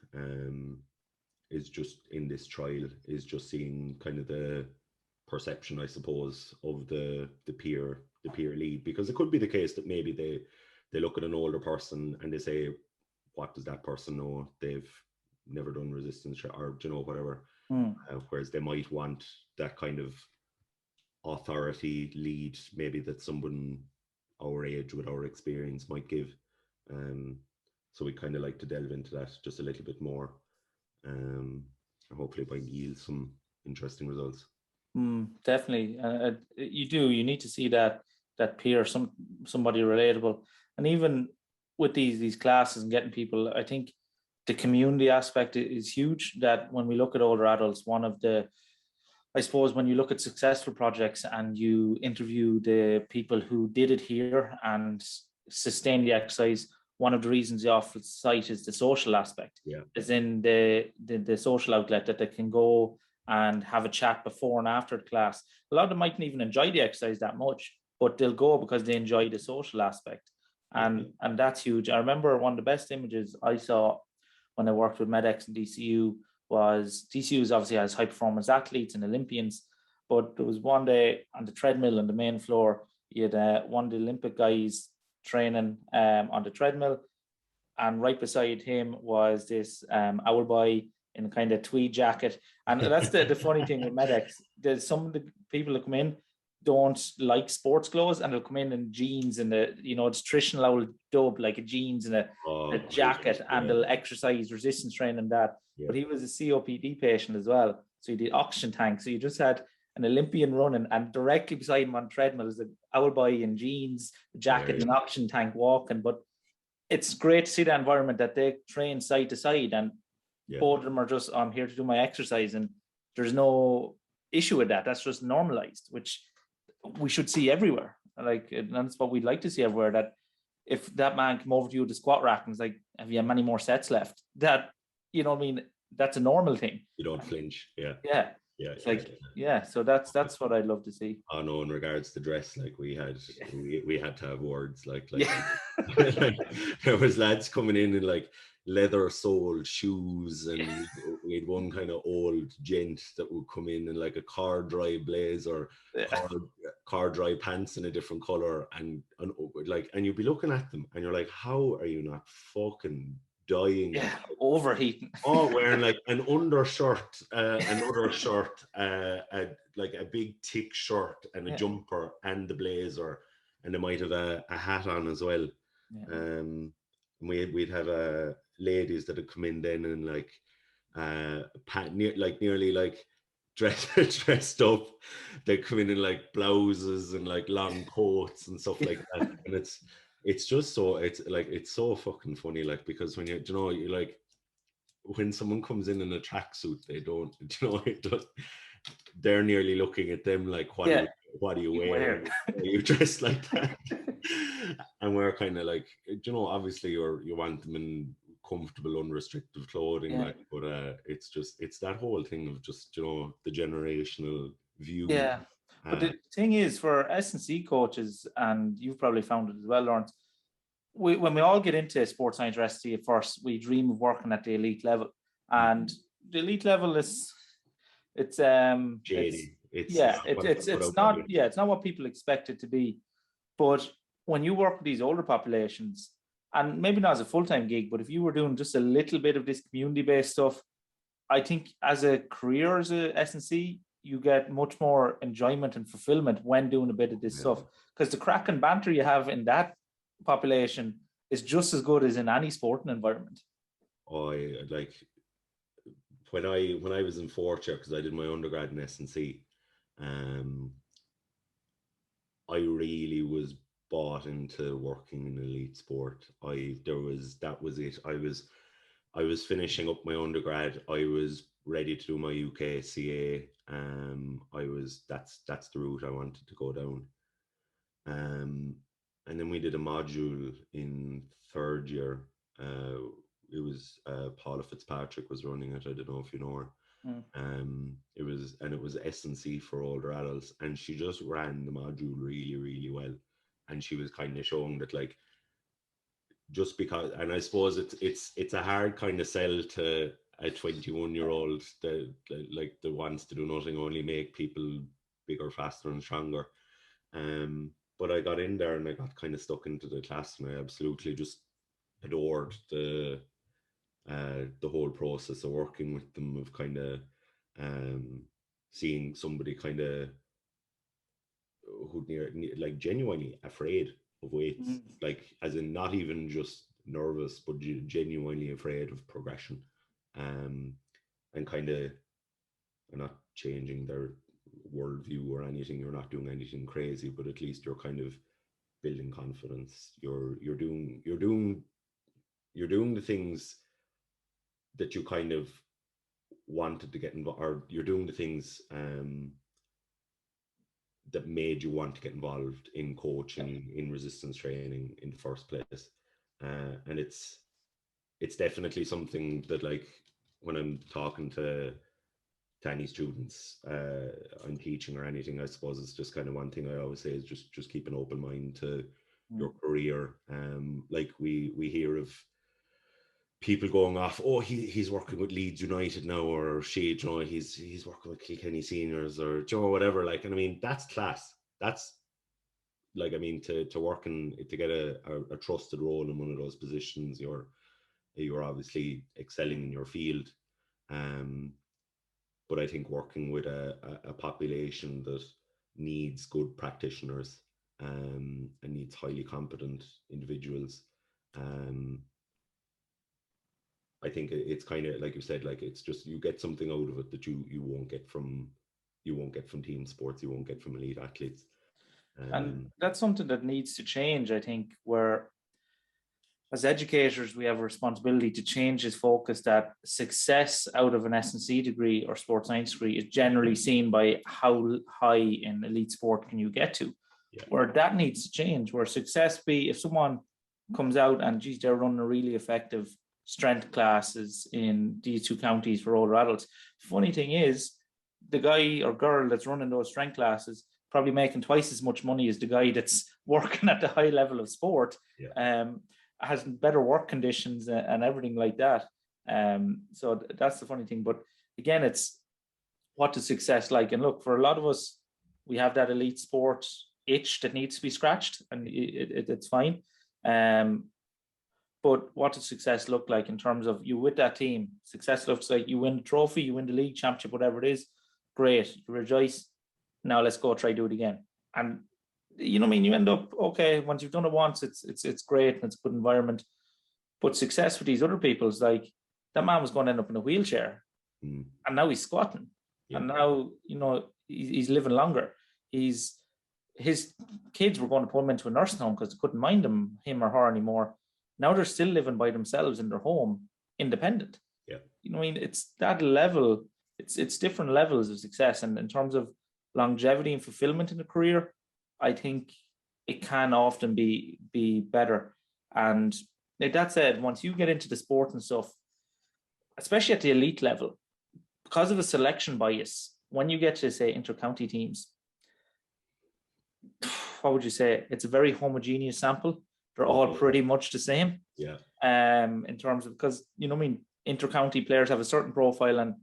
is just in this trial, is just seeing kind of the perception, I suppose, of the peer lead. Because it could be the case that maybe they look at an older person and they say, what does that person know? They've never done resistance or, you know, whatever. Whereas they might want that kind of authority lead, maybe that someone our age with our experience might give. So we kind of like to delve into that just a little bit more. Hopefully might yield some interesting results. Definitely. You need to see that peer, somebody relatable. And even with these classes and getting people, I think the community aspect is huge. That when we look at older adults, one of the, I suppose, when you look at successful projects and you interview the people who did it here and sustain the exercise, one of the reasons they often cite is the social aspect. As in the social outlet, that they can go and have a chat before and after the class. A lot of them mightn't even enjoy the exercise that much, but they'll go because they enjoy the social aspect. And that's huge. I remember one of the best images I saw when I worked with MedX and DCU was, DCU obviously has high performance athletes and Olympians, but there was one day on the treadmill on the main floor, you had one of the Olympic guys training on the treadmill, and right beside him was this owl boy in a kind of tweed jacket. And that's the funny thing with MedX. There's some of the people that come in don't like sports clothes, and they'll come in jeans and it's traditional old dub, like a jeans and a jacket, and they'll exercise resistance training that. But he was a COPD patient as well, so he did oxygen tank. So you just had an Olympian running, and directly beside him on treadmill is an owl boy in jeans, jacket, and oxygen tank walking. But it's great to see that environment that they train side to side, and both of them are just, I'm here to do my exercise, and there's no issue with that. That's just normalized, which we should see everywhere. Like, and that's what we'd like to see everywhere, that if that man came over to you with the squat rack and was like, have you had many more sets left? That, you know what I mean? That's a normal thing. You don't flinch. So that's what I'd love to see. Oh no, in regards to dress, like we had to have words like there was lads coming in like leather soled shoes, and we had one kind of old gent that would come in like a car dry blazer, car dry pants in a different color, and you'd be looking at them and you're like, how are you not fucking dying? Yeah, overheating. Oh, wearing like an undershirt, another shirt, like a big thick shirt and a jumper and the blazer, and they might have a hat on as well. And we'd have ladies that would come in then and like nearly like dressed up. They'd come in like blouses and like long coats and stuff like that. And it's just so, it's so fucking funny, like, because when you like, when someone comes in a tracksuit, they don't, they're nearly looking at them like, what are you wearing? Are you dressed like that? And we're kind of like, obviously you want them in comfortable, unrestricted clothing, like, but it's that whole thing of just, the generational view. Yeah. But the thing is, for S&C coaches, and you've probably found it as well, Lawrence, when we all get into sports science or SC at first, we dream of working at the elite level, and the elite level is shady. It's not what people expect it to be. But when you work with these older populations, and maybe not as a full-time gig, but if you were doing just a little bit of this community-based stuff, I think as a career as a S&C, you get much more enjoyment and fulfillment when doing a bit of this stuff, because the crack and banter you have in that population is just as good as in any sporting environment. I like when I was in fourth year, because I did my undergrad in S&C, I really was bought into working in elite sport. That was it. I was finishing up my undergrad. I was ready to do my UKCA. That's the route I wanted to go down. And then we did a module in third year. It was Paula Fitzpatrick was running it. I don't know if you know her. It was S&C for older adults, and she just ran the module really, really well. And she was kind of showing that, like, just because, and I suppose it's a hard kind of sell to a 21-year-old that wants to do nothing, only make people bigger, faster, and stronger. But I got in there and I got kind of stuck into the class, and I absolutely just adored the whole process of working with them, of kind of seeing somebody kind of who like genuinely afraid of weights, like, as in not even just nervous, but genuinely afraid of progression, and kind of not changing their worldview or anything. You're not doing anything crazy, but at least you're kind of building confidence. You're doing the things that you kind of wanted to get involved, or you're doing the things that made you want to get involved in coaching, in resistance training in the first place. And it's definitely something that, like, when I'm talking to any students I'm teaching or anything, I suppose it's just kind of one thing I always say is just keep an open mind to your career. Like we hear of people going off, oh, he's working with Leeds United now, or he's working with Kilkenny Seniors, or whatever. Like, and I mean, that's class. That's, like, I mean, to work and to get a trusted role in one of those positions, you're obviously excelling in your field. But I think working with a population that needs good practitioners and needs highly competent individuals, I think it's kind of like you said, like, it's just, you get something out of it that you won't get from team sports, you won't get from elite athletes. And that's something that needs to change, I think, where as educators, we have a responsibility to change his focus that success out of an S&C degree or sports science degree is generally seen by how high in elite sport can you get to, where that needs to change, where success be, if someone comes out and, geez, they're running a really effective strength classes in these two counties for older adults. Funny thing is, the guy or girl that's running those strength classes probably making twice as much money as the guy that's working at the high level of sport, has better work conditions and everything like that. So that's the funny thing. But again, it's what is success like? And look, for a lot of us, we have that elite sport itch that needs to be scratched, and it's fine. But what does success look like in terms of you with that team? Success looks like you win the trophy, you win the league, championship, whatever it is. Great, you rejoice. Now let's go try do it again. And you know what I mean? You end up, okay, once you've done it once, it's great and it's a good environment. But success with these other people is like, that man was going to end up in a wheelchair and now he's squatting. Yeah. And now, you know, he's living longer. His kids were going to put him into a nursing home because they couldn't mind him or her anymore. Now they're still living by themselves in their home, independent. Yeah. You know what I mean? It's that level, it's different levels of success. And in terms of longevity and fulfillment in a career, I think it can often be better. And like that said, once you get into the sport and stuff, especially at the elite level, because of the selection bias, when you get to, say, inter-county teams, what would you say? It's a very homogeneous sample. They're all pretty much the same. Yeah. In terms of, because, you know what I mean, inter-county players have a certain profile, and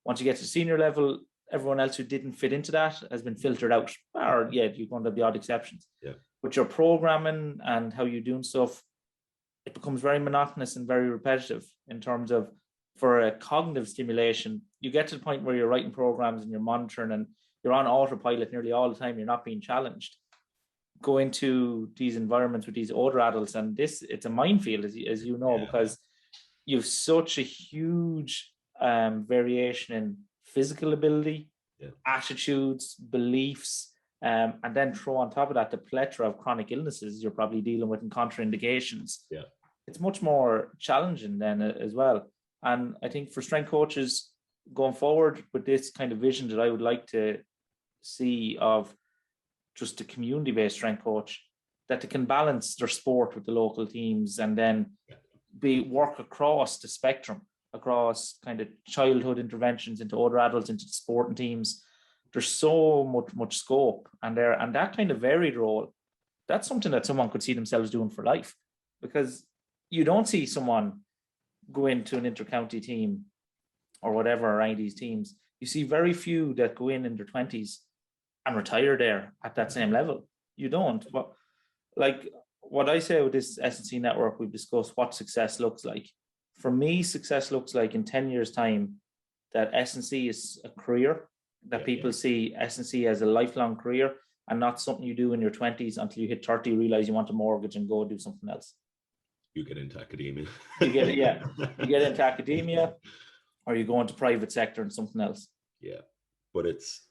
once you get to senior level, everyone else who didn't fit into that has been filtered out. Or yeah, you're going to have the odd exceptions. Yeah. But your programming and how you're doing stuff, it becomes very monotonous and very repetitive in terms of, for a cognitive stimulation, you get to the point where you're writing programs and you're monitoring and you're on autopilot nearly all the time. You're not being challenged. Go into these environments with these older adults, and it's a minefield, as you know, because you've such a huge variation in physical ability, attitudes, beliefs, and then throw on top of that the plethora of chronic illnesses you're probably dealing with and contraindications. Yeah, it's much more challenging then as well. And I think for strength coaches going forward with this kind of vision that I would like to see of just a community-based strength coach, that they can balance their sport with the local teams and then work across the spectrum, across kind of childhood interventions into older adults, into the sporting teams. There's so much scope, and that kind of varied role, that's something that someone could see themselves doing for life, because you don't see someone go into an inter-county team or whatever around these teams. You see very few that go in their 20s and retire there at that same level. You don't. But like what I say with this S&C network, we've discussed what success looks like. For me, success looks like in 10 years' time that S&C is a career, that people see S&C as a lifelong career and not something you do in your 20s until you hit 30, realize you want a mortgage and go do something else. You get into academia. You get into academia, or you go into private sector and something else. Yeah, but it's,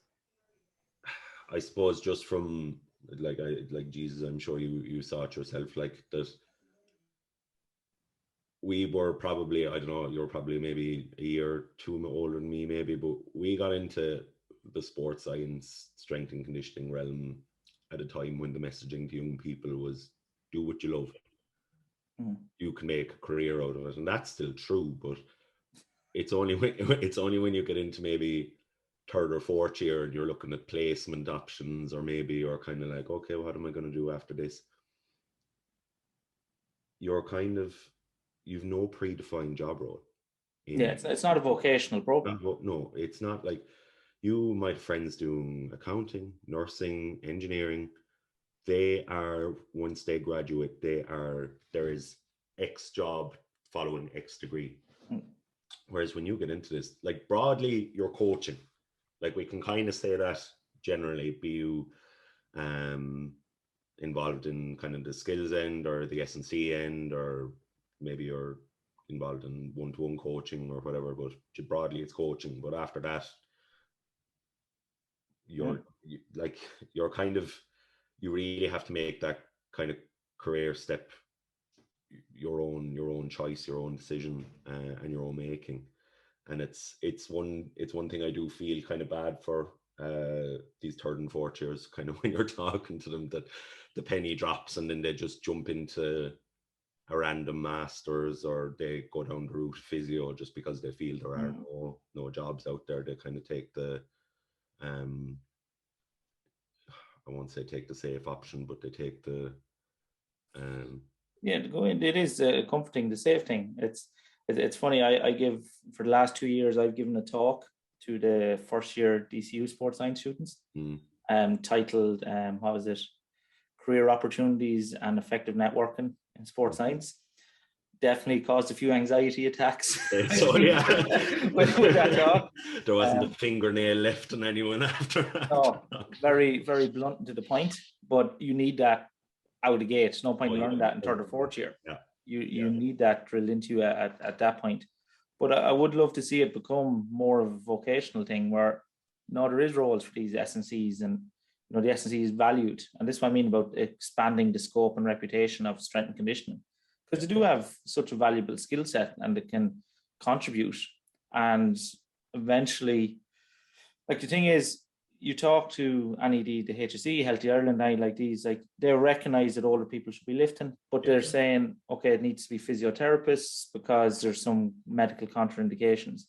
I suppose, just from like Jesus, I'm sure you saw it yourself, like that. We were probably, I don't know, you're probably maybe a year or two older than me, maybe, but we got into the sports science, strength and conditioning realm at a time when the messaging to young people was do what you love. You can make a career out of it, and that's still true, but it's only when you get into maybe third or fourth year and you're looking at placement options, or maybe you're kind of like, okay, what am I going to do after this? You've no predefined job role. It's not a vocational program. No, it's not. Like, you might have friends doing accounting, nursing, engineering. They are, once they graduate, there is X job following X degree. Whereas when you get into this, like, broadly, you're coaching. Like, we can kind of say that generally, be you involved in kind of the skills end or the S&C end, or maybe you're involved in one-to-one coaching or whatever, but broadly it's coaching. But after that, you really have to make that kind of career step your own choice, your own decision, and your own making. And it's one thing I do feel kind of bad for these third and fourth years, kind of, when you're talking to them, that the penny drops and then they just jump into a random master's, or they go down the route physio just because they feel there are no jobs out there. They kind of take the I won't say take the safe option, but they take the to go in. It is comforting, the safe thing. It's funny. I give, for the last 2 years, I've given a talk to the first year DCU sports science students, titled what was it? Career Opportunities and Effective Networking in Sports Science. Definitely caused a few anxiety attacks. So yeah, with that talk. There wasn't a fingernail left on anyone after that. No, very, very blunt and to the point. But you need that out of the gate. No point in learning that in third or fourth year. Yeah. You need that drilled into you at that point. But I would love to see it become more of a vocational thing where, no, there is roles for these S&Cs, and the S&C is valued. And this is what I mean about expanding the scope and reputation of strength and conditioning, because they do have such a valuable skill set and they can contribute. And eventually, like, the thing is, you talk to any the HSE, Healthy Ireland, like these, like, they recognize that older people should be lifting, but they're saying, okay, it needs to be physiotherapists because there's some medical contraindications.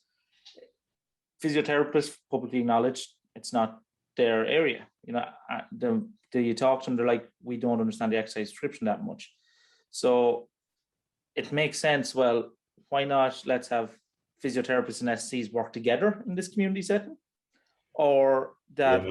Physiotherapists, publicly acknowledged, it's not their area. You talk to them, they're like, we don't understand the exercise prescription that much. So it makes sense. Well, why not? Let's have physiotherapists and SCs work together in this community setting, or that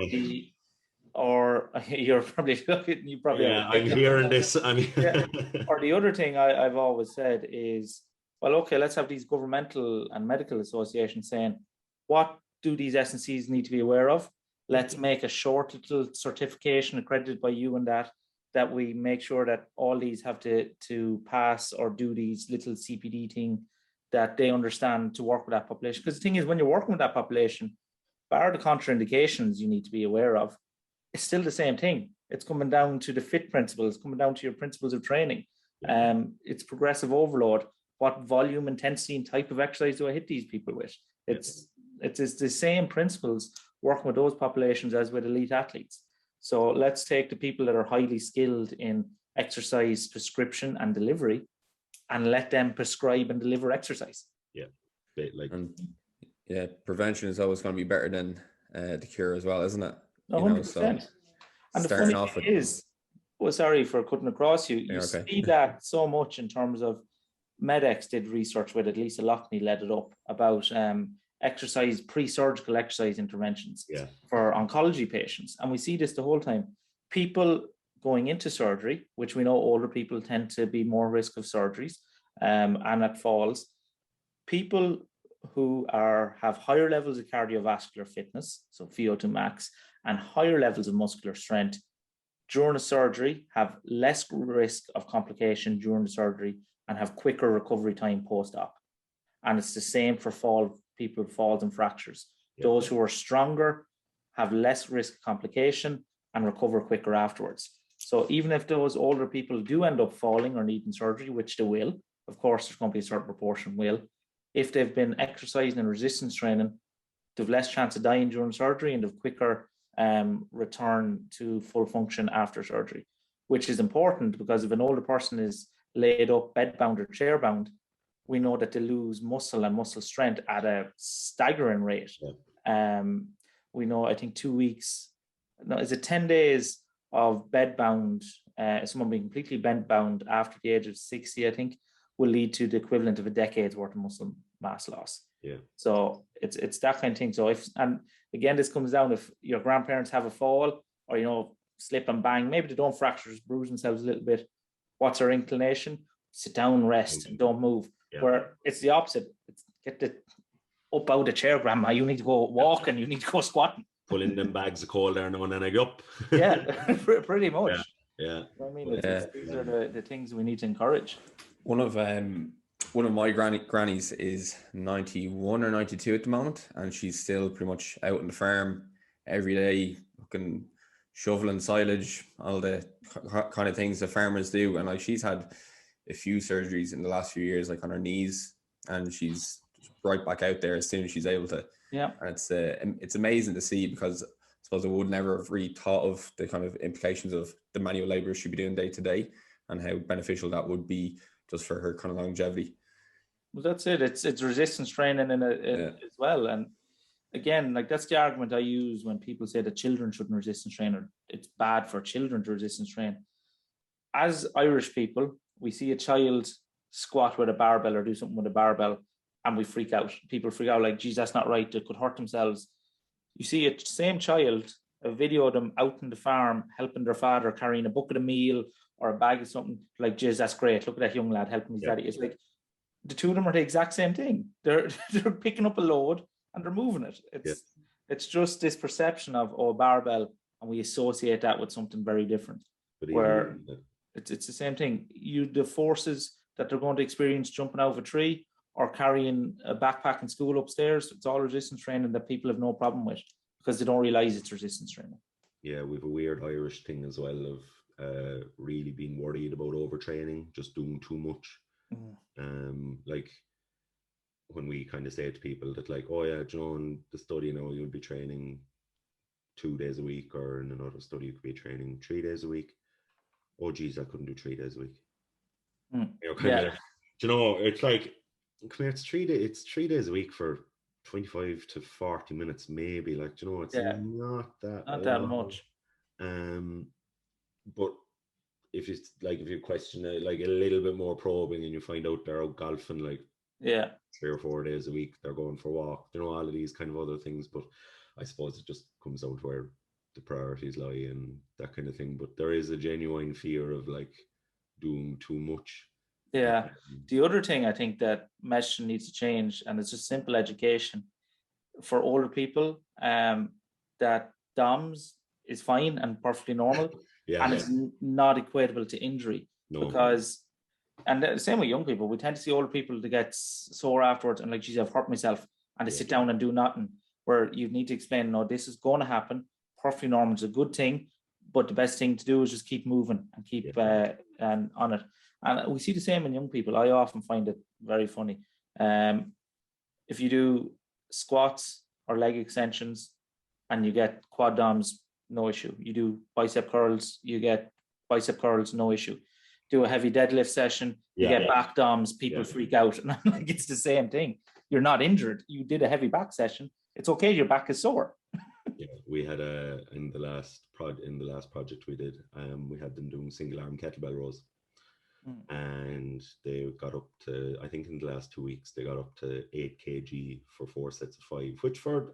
or you're probably looking. I'm hearing this. Or the other thing I've always said is, well, okay, let's have these governmental and medical associations saying, what do these S&Cs need to be aware of? Let's make a short little certification accredited by you, and that we make sure that all these have to pass or do these little CPD thing that they understand to work with that population. Because the thing is, when you're working with that population, bar the contraindications you need to be aware of, it's still the same thing. It's coming down to the fit principles, coming down to your principles of training. It's progressive overload. What volume, intensity, and type of exercise do I hit these people with? It's the same principles working with those populations as with elite athletes. So let's take the people that are highly skilled in exercise prescription and delivery, and let them prescribe and deliver exercise. Prevention is always going to be better than the cure as well, isn't it? 100%. And the funny thing is, sorry for cutting across you. You see that so much in terms of MedX did research with it. Lisa Loughney led it up about exercise, pre-surgical exercise interventions for oncology patients. And we see this the whole time. People going into surgery, which we know older people tend to be more risk of surgeries and at falls. People who have higher levels of cardiovascular fitness, so VO2 max, and higher levels of muscular strength during a surgery have less risk of complication during the surgery and have quicker recovery time post-op. And it's the same for people with falls and fractures. Those who are stronger have less risk of complication and recover quicker afterwards. So even if those older people do end up falling or needing surgery, which they will, of course, there's going to be a certain proportion will, if they've been exercising and resistance training, they've less chance of dying during surgery and they've quicker return to full function after surgery, which is important because if an older person is laid up, bedbound or chairbound, we know that they lose muscle and muscle strength at a staggering rate. We know, I think 2 weeks, is it 10 days of bedbound, someone being completely bedbound after the age of 60, I think, will lead to the equivalent of a decade's worth of muscle mass loss. So it's that kind of thing. So and again, this comes down, if your grandparents have a fall or, slip and bang, maybe they don't fracture, bruise themselves a little bit. What's our inclination? Sit down, rest, and don't move. Where it's the opposite. It's get the up out of the chair, grandma. You need to go walking. You need to go squatting. Pull in them bags of coal there now and then I go up. Pretty much. I mean, these are the things we need to encourage. One of my grannies is 91 or 92 at the moment, and she's still pretty much out on the farm every day, looking, shoveling silage, all the kind of things that farmers do. And like, she's had a few surgeries in the last few years, like on her knees, and she's right back out there as soon as she's able to. And it's amazing to see, because I suppose I would never have really thought of the kind of implications of the manual labor she'd be doing day to day and how beneficial that would be just for her kind of longevity. Well, that's it. It's resistance training in as well. And again, like, that's the argument I use when people say that children shouldn't resistance train, or it's bad for children to resistance train. As Irish people, we see a child squat with a barbell or do something with a barbell, and we freak out. People freak out like, geez, that's not right. They could hurt themselves. You see a same child, a video of them out in the farm helping their father carrying a bucket of meal or a bag of something, like, geez, that's great. Look at that young lad helping his daddy. It's like the two of them are the exact same thing. They're picking up a load and they're moving it. It's just this perception of, oh, barbell, and we associate that with something very different. But where it's the same thing. The forces that they're going to experience jumping out of a tree or carrying a backpack in school upstairs, it's all resistance training that people have no problem with because they don't realize it's resistance training. Yeah, we've a weird Irish thing as well of really being worried about overtraining, just doing too much. Like when we kind of say to people that, like, oh yeah, John, the study now you'll be training 2 days a week, or in another study you could be training 3 days a week. Oh geez, I couldn't do 3 days a week. You know, kind of, you know, it's like, come here, it's 3 days. It's 3 days a week for 25 to 40 minutes, maybe. Like, you know, it's not that much. But if you question it, like a little bit more probing, and you find out they're out golfing like 3 or 4 days a week, they're going for a walk, you know, all of these kind of other things. But I suppose it just comes out where the priorities lie and that kind of thing. But there is a genuine fear of like doing too much. Yeah. The other thing I think that messaging needs to change, and it's just simple education for older people, that DOMS is fine and perfectly normal, and it's not equatable to injury. Because, and the same with young people, we tend to see older people that get sore afterwards and like, geez, I've hurt myself, and they sit down and do nothing, where you need to explain, no, this is going to happen, perfectly normal, it's a good thing, but the best thing to do is just keep moving and keep and on it. And we see the same in young people. I often find it very funny. If you do squats or leg extensions and you get quad DOMs, no issue. You do bicep curls, you get bicep curls, no issue. Do a heavy deadlift session, you get back DOMs, people freak out. And I'm like, it's the same thing. You're not injured. You did a heavy back session. It's okay. Your back is sore. We had in the last project we did, we had them doing single arm kettlebell rows. And they got up to, I think in the last 2 weeks, they got up to 8 kg for 4 sets of 5, which for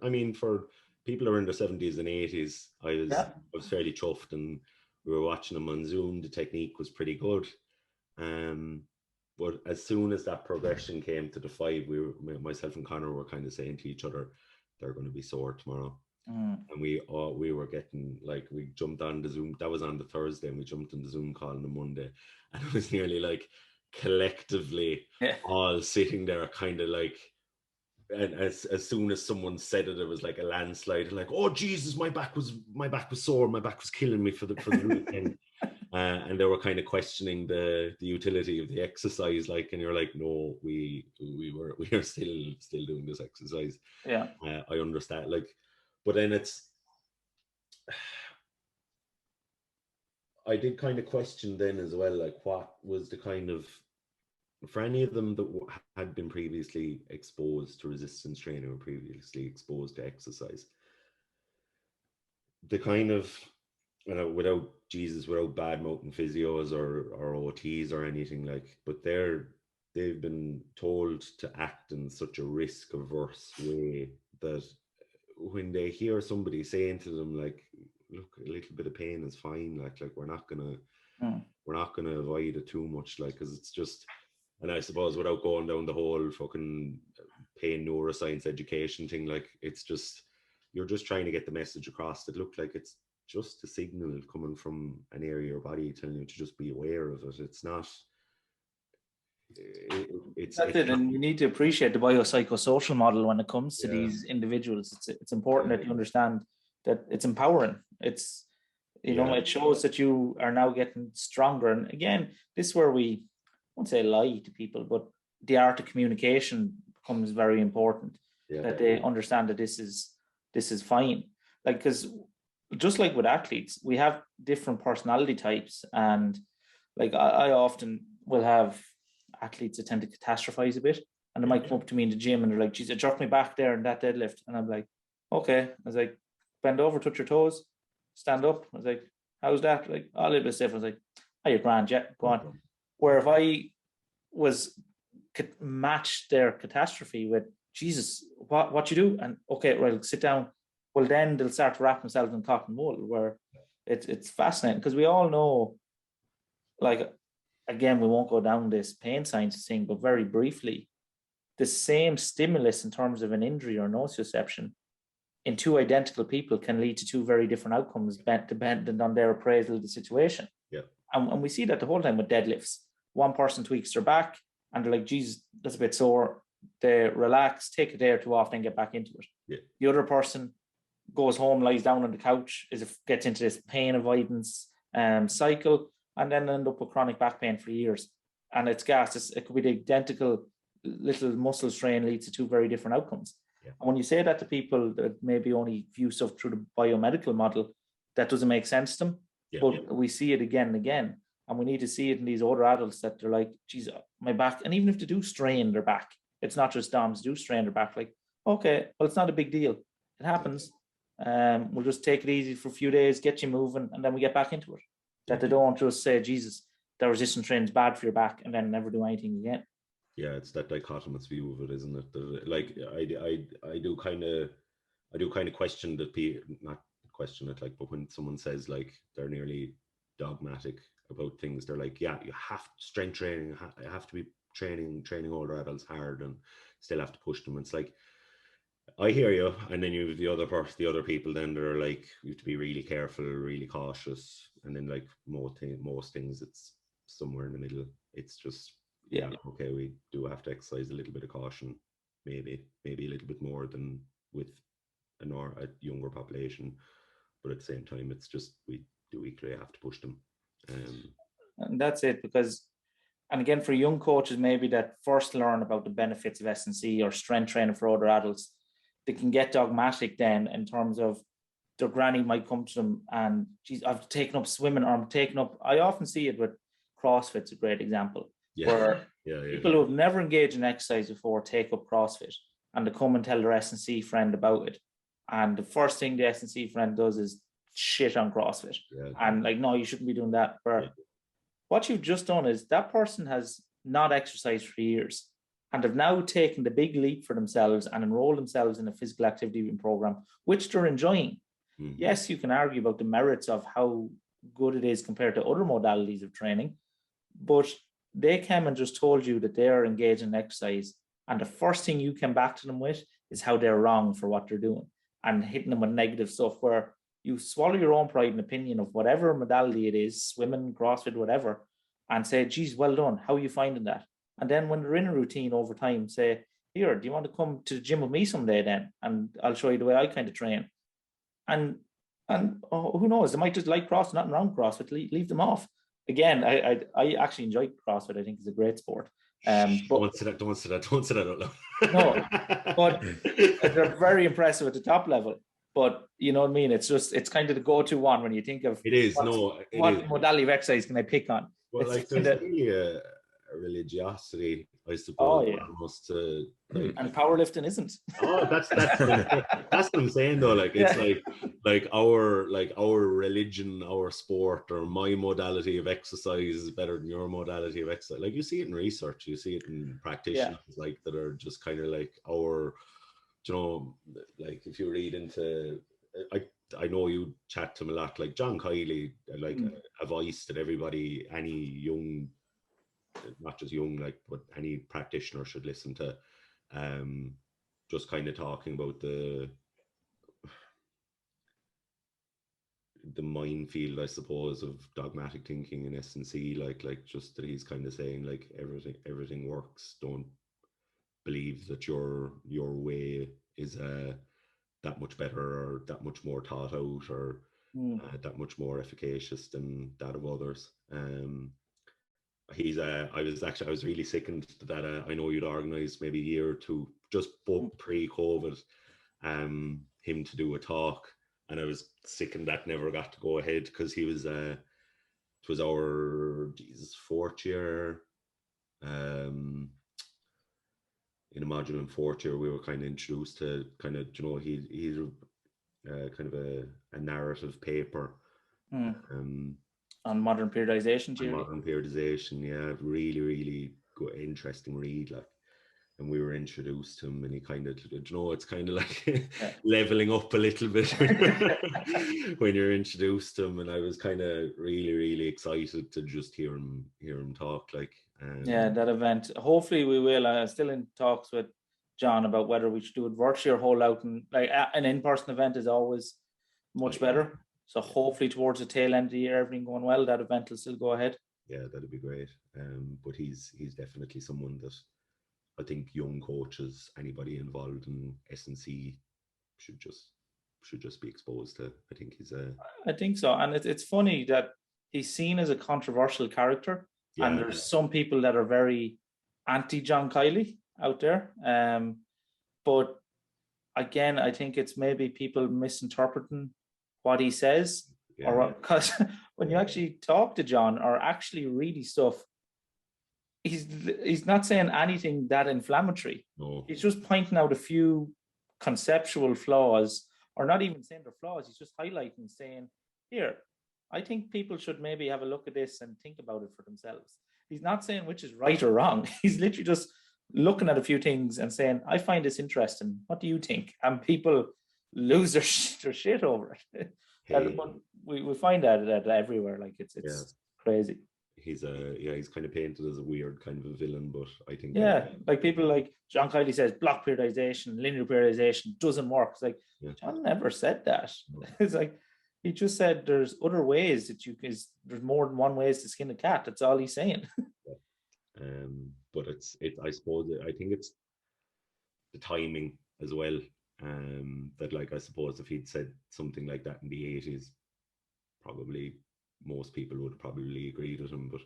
people who are in their 70s and 80s, I was fairly chuffed, and we were watching them on Zoom. The technique was pretty good. But as soon as that progression came to the 5, myself and Connor were kind of saying to each other, they're going to be sore tomorrow. And we were getting, like, we jumped on the Zoom, that was on the Thursday, and we jumped on the Zoom call on the Monday, and it was nearly like collectively all sitting there kind of like, and as soon as someone said it, it was like a landslide, like, oh Jesus, my back was sore, my back was killing me for the weekend. And they were kind of questioning the utility of the exercise, like, and you're like, no, we are still doing this exercise. I understand, like, but then I did kind of question then as well, like, what was the kind of, for any of them that had been previously exposed to resistance training or previously exposed to exercise, the kind of, without bad mouthing physios or OTs or anything, like, but they've been told to act in such a risk averse way that when they hear somebody saying to them, like, look, a little bit of pain is fine, like we're not gonna avoid it too much, like, because it's just, and I suppose without going down the whole fucking pain neuroscience education thing, like, it's just, you're just trying to get the message across that, look, like, it's just a signal coming from an area of your body telling you to just be aware of it. It's not, that's it, and you need to appreciate the biopsychosocial model when it comes to these individuals. It's important that you understand that it's empowering. It's, you know, it shows that you are now getting stronger. And again, this is where we, I won't say lie to people, but the art of communication becomes very important. That they understand that this is fine. Like, because just like with athletes, we have different personality types, and like I often will have athletes that tend to catastrophize a bit, and they might come up to me in the gym and they're like, geez, I jerked me back there in that deadlift, and I'm like, okay. I was like, bend over, touch your toes, stand up. I was like, how's that? Like, a little bit stiff. I was like, oh, you're grand, yeah, go on. Where if I was match their catastrophe with, Jesus, what you do? And okay, well, sit down. Well, then they'll start to wrap themselves in cotton wool, where it's fascinating, because we all know, like, again, we won't go down this pain science thing, but very briefly, the same stimulus in terms of an injury or nociception in two identical people can lead to two very different outcomes dependent on their appraisal of the situation. Yeah. And we see that the whole time with deadlifts. One person tweaks their back and they're like, geez, that's a bit sore. They relax, take a day or two off, then get back into it. Yeah. The other person goes home, lies down on the couch, gets into this pain avoidance cycle, and then end up with chronic back pain for years. And it's gas. It could be the identical little muscle strain leads to two very different outcomes. Yeah. And when you say that to people that maybe only view stuff through the biomedical model, that doesn't make sense to them. Yeah. But we see it again and again. And we need to see it in these older adults that they're like, geez, my back. And even if they do strain their back, it's not just DOMs do strain their back. Like, okay, well, it's not a big deal. It happens. We'll just take it easy for a few days, get you moving, and then we get back into it. That they don't just say, Jesus, the resistance training is bad for your back, and then never do anything again. Yeah, it's that dichotomous view of it, isn't it? Like, I do kind of question that people, not question it, like, but when someone says like they're nearly dogmatic about things, they're like, yeah, you have strength training, you have to be training older adults hard, and still have to push them. It's like, I hear you, and then you have the other people then that are like, you have to be really careful, really cautious, and then like most things, it's somewhere in the middle. It's just, yeah, okay, we do have to exercise a little bit of caution, maybe a little bit more than with a younger population, but at the same time, it's just we do equally have to push them. And that's it, because, and again, for young coaches, maybe that first learn about the benefits of S&C or strength training for older adults, they can get dogmatic then in terms of their granny might come to them and, geez, I've taken up swimming, or I often see it with CrossFit. It's a great example. Yeah. Where people who have Yeah. never engaged in exercise before take up CrossFit, and they come and tell their S&C friend about it. And the first thing the S&C friend does is shit on CrossFit. Yeah. And like, no, you shouldn't be doing that. What you've just done is that person has not exercised for years, and have now taken the big leap for themselves and enrolled themselves in a physical activity program, which they're enjoying. Mm-hmm. Yes, you can argue about the merits of how good it is compared to other modalities of training, but they came and just told you that they're engaged in exercise, and the first thing you came back to them with is how they're wrong for what they're doing, and hitting them with negative stuff, where you swallow your own pride and opinion of whatever modality it is, swimming, CrossFit, whatever, and say, geez, well done, how are you finding that? And then when they're in a routine over time, say, here, do you want to come to the gym with me someday then? And I'll show you the way I kind of train. And who knows, they might just like CrossFit, nothing wrong with CrossFit, leave them off. Again, I actually enjoy CrossFit. I think it's a great sport. But Don't say that out loud. No, but they're very impressive at the top level. But you know what I mean? It's kind of the go-to one when you think of what modality of exercise can I pick on? Well, like, there's really a religiosity, I suppose, almost to, like, and powerlifting isn't. Oh, that's what I'm saying though. Like, it's like our religion, our sport, or my modality of exercise is better than your modality of exercise. Like, you see it in research, you see it in practitioners, like, that are just kind of like our, you know, like, if you read into, I know you chat to him a lot, like John Kiley, like a voice that everybody, any young, not just young, like, but any practitioner should listen to. Just kind of talking about the minefield, I suppose, of dogmatic thinking in S&C, like just that he's kind of saying, like, everything works. Don't believe that your way is that much better, or that much more thought out, or that much more efficacious than that of others. I was really sickened that I know you'd organised maybe a year or two just pre-COVID, him to do a talk, and I was sickened that never got to go ahead, because he was it was our fourth year, in a module in fourth year, we were kind of introduced to kind of, you know, he's kind of a narrative paper. On modern periodization theory. Modern periodization, yeah, really, really interesting read, like. And we were introduced to him, and he kind of, it's kind of like leveling up a little bit when you're introduced to him. And I was kind of really, really excited to just hear him talk. Like, that event. Hopefully, we will. I'm still in talks with John about whether we should do it virtually or hold out. And like an in-person event is always much better. So hopefully, towards the tail end of the year, everything going well, that event will still go ahead. Yeah, that'd be great. But he's definitely someone that I think young coaches, anybody involved in S&C should just be exposed to. I think so. And it's funny that he's seen as a controversial character. Yeah. And there's some people that are very anti-John Kiley out there. But again, I think it's maybe people misinterpreting what he says. Yeah. Or because when you actually talk to John or actually read his stuff, he's not saying anything that inflammatory. No. He's just pointing out a few conceptual flaws, or not even saying they're flaws. He's just highlighting, saying, here, I think people should maybe have a look at this and think about it for themselves. He's not saying which is right or wrong. He's literally just looking at a few things and saying, I find this interesting. What do you think? And people lose their shit over it. Hey. We find that everywhere. Like it's crazy. He's kind of painted as a weird kind of a villain, but I think like people like John Kiley says block periodization, linear periodization doesn't work. It's like John never said that. No. It's like he just said there's other ways that there's more than one ways to skin a cat. That's all he's saying. But I suppose I think it's the timing as well. That like I suppose if he'd said something like that in the 80s, probably most people would probably agree with him. But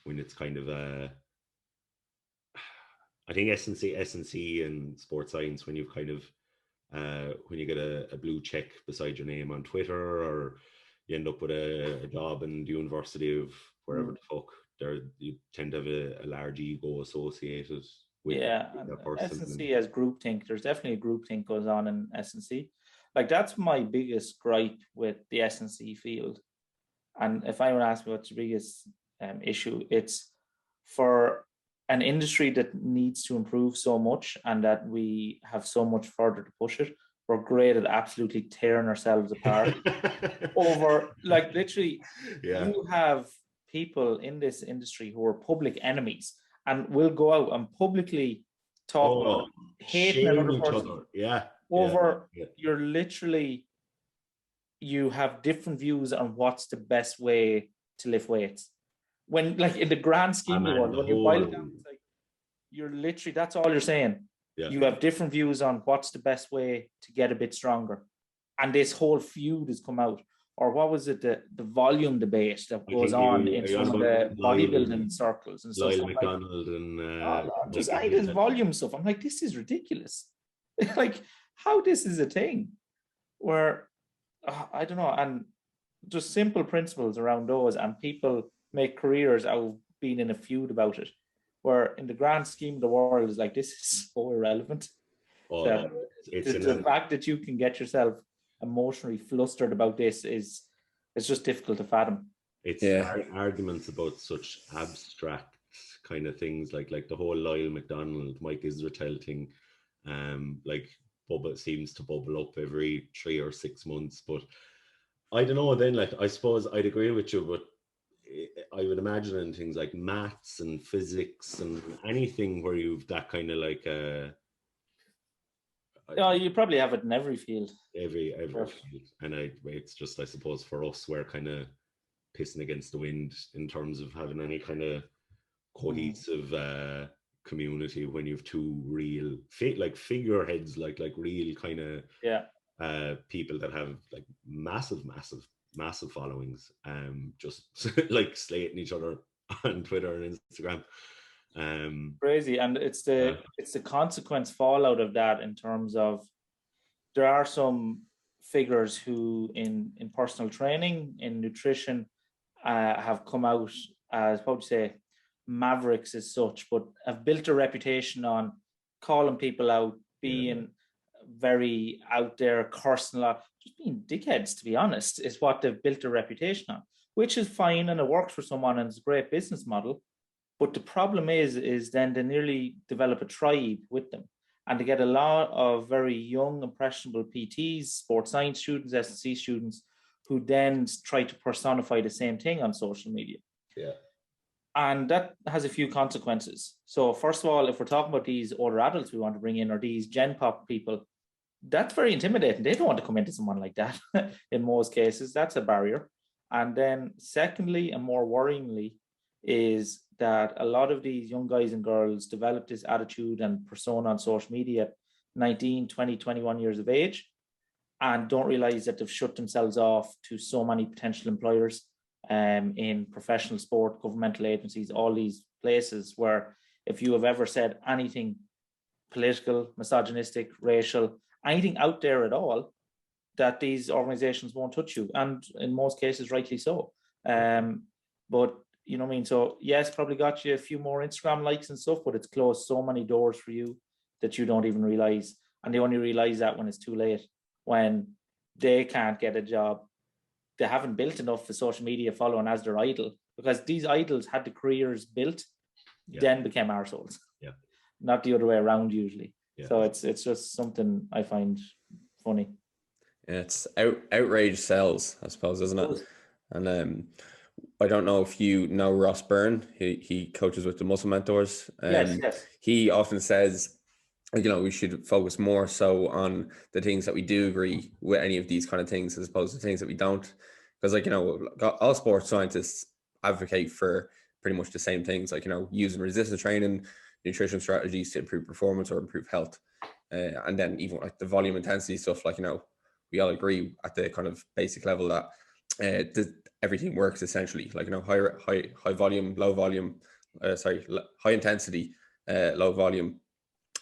when it's kind of I think S&C and sports science, when you've kind of when you get a blue check beside your name on Twitter, or you end up with a job in the University of wherever the fuck, you tend to have a large ego associated with that person. S&C has groupthink. There's definitely a groupthink goes on in S&C. Like that's my biggest gripe with the S&C field. And if anyone asks me what's the biggest issue, it's for an industry that needs to improve so much and that we have so much further to push it. We're great at absolutely tearing ourselves apart over, like literally, you have people in this industry who are public enemies and will go out and publicly talk about hating another person. You're literally, you have different views on what's the best way to lift weights. When, like, in the grand scheme of the world, when you boil it down, it's like, you're literally, that's all you're saying. Yeah. You have different views on what's the best way to get a bit stronger. And this whole feud has come out. Or what was it, the volume debate that goes on in some of the bodybuilding circles and stuff. Lyle McDonald and just this volume stuff. I'm like, this is ridiculous. Like, how this is a thing where I don't know, and just simple principles around those, and people make careers out of being in a feud about it, where in the grand scheme of the world is like, this is so irrelevant. The fact that you can get yourself emotionally flustered about this it's just difficult to fathom. It's arguments about such abstract kind of things, like the whole Lyle McDonald, Mike Israetel thing. Like Bubba seems to bubble up every 3 or 6 months, but I don't know. Then, like, I suppose I'd agree with you, but I would imagine in things like maths and physics and anything where you've that kind of like you probably have it in every field. Every field. And it's just, I suppose, for us, we're kind of pissing against the wind in terms of having any kind of cohesive community when you've two real figureheads, like real kind of people that have like massive followings, just like slating each other on Twitter and Instagram. Crazy. And it's the consequence fallout of that, in terms of there are some figures who in personal training, in nutrition, have come out as, what would you say, mavericks as such, but have built a reputation on calling people out, being very out there, cursing a lot, just being dickheads, to be honest, is what they've built a reputation on, which is fine and it works for someone and it's a great business model. But the problem is then they nearly develop a tribe with them. And they get a lot of very young, impressionable PTs, sports science students, S&C students, who then try to personify the same thing on social media. Yeah. And that has a few consequences. So first of all, if we're talking about these older adults we want to bring in, or these Gen Pop people, that's very intimidating. They don't want to come into someone like that in most cases. That's a barrier. And then secondly, and more worryingly, is that a lot of these young guys and girls develop this attitude and persona on social media at 19, 20, 21 years of age, and don't realize that they've shut themselves off to so many potential employers in professional sport, governmental agencies, all these places where if you have ever said anything political, misogynistic, racial, anything out there at all, that these organizations won't touch you. And in most cases, rightly so. But you know what I mean? So yes, probably got you a few more Instagram likes and stuff, but it's closed so many doors for you that you don't even realize. And they only realize that when it's too late, when they can't get a job. They haven't built enough for social media following as their idol, because these idols had the careers built, then became arseholes. Yeah. Not the other way around usually. Yeah. So it's just something I find funny. Yeah, it's outrage sells, I suppose, isn't it? And I don't know if you know Ross Byrne. He coaches with the Muscle Mentors. Yes. He often says, you know, we should focus more so on the things that we do agree with, any of these kind of things, as opposed to things that we don't. Because, like, you know, all sports scientists advocate for pretty much the same things, like, you know, using resistance training, nutrition strategies to improve performance or improve health. And then even like the volume intensity stuff, like, you know, we all agree at the kind of basic level that everything works essentially, like, you know, high volume, low volume, high intensity, low volume,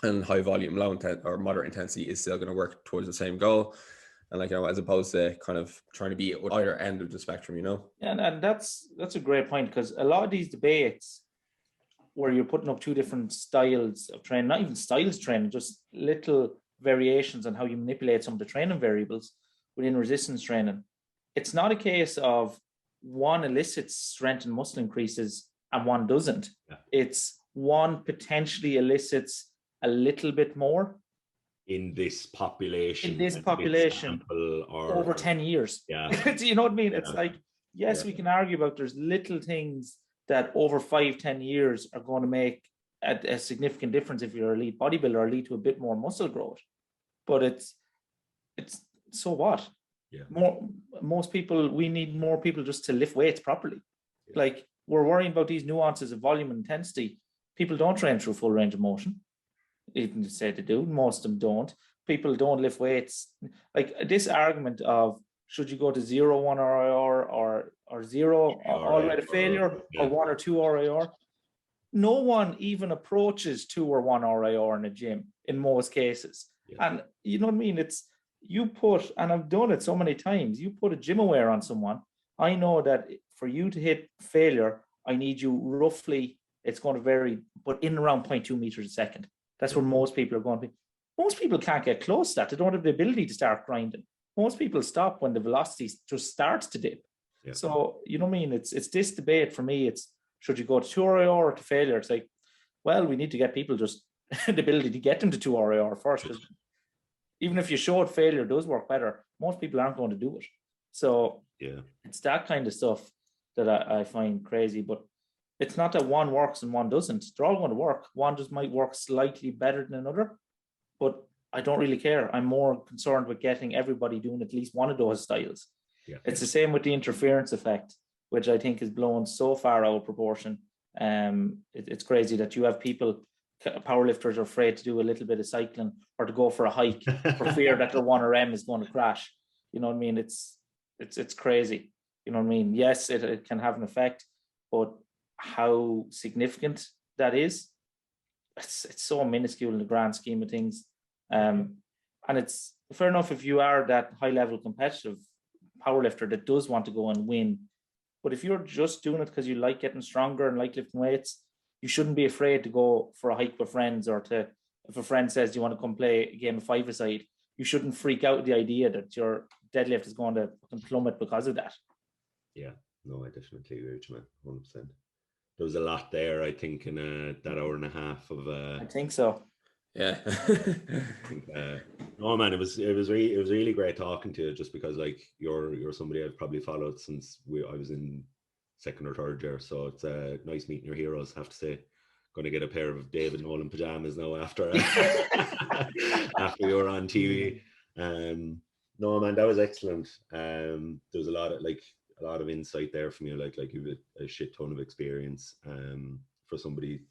and high volume, low intent or moderate intensity is still going to work towards the same goal. And, like, you know, as opposed to kind of trying to be at either end of the spectrum, you know? And that's a great point, because a lot of these debates where you're putting up two different styles of training, not even styles training, just little variations on how you manipulate some of the training variables within resistance training. It's not a case of one elicits strength and muscle increases and one doesn't. Yeah. It's one potentially elicits a little bit more in this population, or over 10 years. Yeah. Do you know what I mean? Yeah. It's like, yes, we can argue about there's little things that over 5-10 years are going to make a significant difference if you're an elite bodybuilder, or lead to a bit more muscle growth. But it's so what? Yeah. Most people, we need more people just to lift weights properly. Yeah. Like, we're worrying about these nuances of volume and intensity. People don't train through full range of motion. Even to say they do, most of them don't. People don't lift weights. Like, this argument of should you go to 0, 1 RIR or 0 all the way to failure, or 1 or 2 RIR. No one even approaches 2 or 1 RIR in a gym in most cases. Yeah. And you know what I mean? It's, you put, and I've done it so many times, you put a gym aware on someone. I know that for you to hit failure, I need you roughly, it's going to vary, but in around 0.2 meters a second. That's where most people are going to be. Most people can't get close to that. They don't have the ability to start grinding. Most people stop when the velocity just starts to dip. Yeah. So, you know what I mean? It's this debate for me. It's, should you go to 2 RIR or to failure? It's like, well, we need to get people just the ability to get them to 2 RIR first. Because even if you showed failure does work better, most people aren't going to do it. So yeah, it's that kind of stuff that I find crazy. But it's not that one works and one doesn't. They're all going to work. One just might work slightly better than another. But I don't really care. I'm more concerned with getting everybody doing at least one of those styles. Yeah. It's the same with the interference effect, which I think is blown so far out of proportion. It's crazy that you have people, powerlifters, are afraid to do a little bit of cycling or to go for a hike for fear that their 1RM is going to crash. You know what I mean? It's crazy. You know what I mean? Yes, it can have an effect, but how significant that is, it's so minuscule in the grand scheme of things. And it's fair enough if you are that high level competitive powerlifter that does want to go and win. But if you're just doing it because you like getting stronger and like lifting weights, you shouldn't be afraid to go for a hike with friends, or to, if a friend says, do you want to come play a game of five-a-side, you shouldn't freak out at the idea that your deadlift is going to plummet because of that. Yeah, no, I definitely agree with you, man, 100%. there was a lot there, I think, in that hour and a half of. I think so. Yeah. No, man, it was really great talking to you, just because like you're somebody I've probably followed since I was in second or third year. So it's nice meeting your heroes, I have to say. Going to get a pair of David Nolan pajamas now after after you were on TV. No, man, that was excellent. There was a lot of insight there from you. Like you've a shit ton of experience for somebody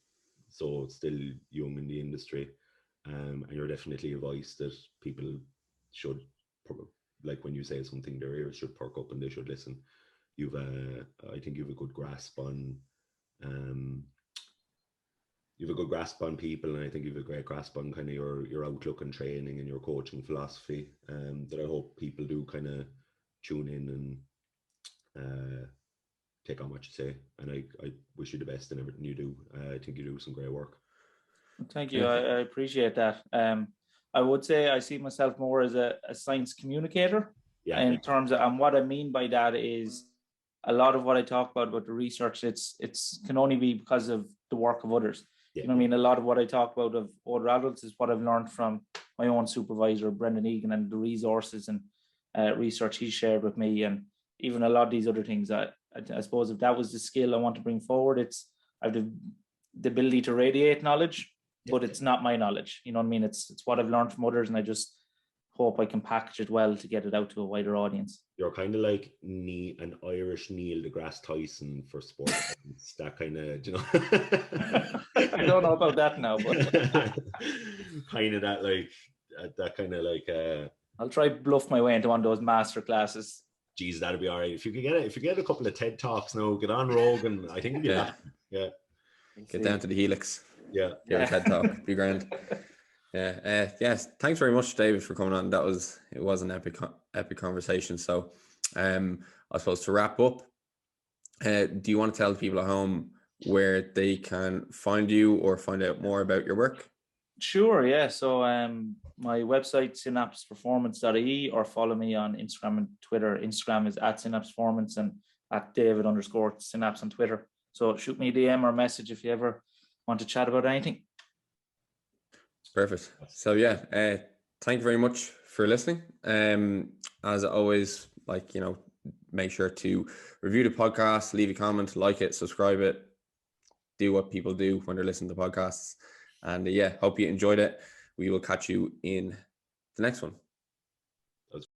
so still young in the industry. And you're definitely a voice that people should, like when you say something, their ears should perk up and they should listen. I think you've a good grasp on people, and I think you've a great grasp on kind of your outlook and training and your coaching philosophy, that I hope people do kind of tune in and take on what you say. And I wish you the best in everything you do. I think you do some great work. Thank you. I appreciate that. I would say I see myself more as a science communicator. Yeah. In terms of, and what I mean by that is a lot of what I talk about the research, it's can only be because of the work of others. Yeah. You know what I mean? A lot of what I talk about of older adults is what I've learned from my own supervisor, Brendan Egan, and the resources and research he shared with me. And even a lot of these other things, I suppose if that was the skill I want to bring forward, I have the ability to radiate knowledge, but it's not my knowledge. You know what I mean? It's what I've learned from others, and I just hope I can package it well to get it out to a wider audience. You're kind of like an Irish Neil deGrasse Tyson for sports. It's that kind of, you know. I don't know about that now, but kind of that kind of like. I'll try bluff my way into one of those master classes. Geez, that'd be all right. If you get a couple of TED Talks now, get on Rogan. I think yeah. Get down to the helix. Yeah. Give a TED Talk. Be grand. Yeah. Yes. Thanks very much, David, for coming on. It was an epic conversation. So, I suppose to wrap up, do you want to tell people at home where they can find you or find out more about your work? Sure. Yeah. So, my website synapseperformance.ie, or follow me on Instagram and Twitter. Instagram is @synapseperformance and @David_synapse on Twitter. So shoot me a DM or message if you ever want to chat about anything. Perfect. So yeah, thank you very much for listening. As always, make sure to review the podcast, leave a comment, like it, subscribe it, do what people do when they're listening to podcasts. And hope you enjoyed it. We will catch you in the next one.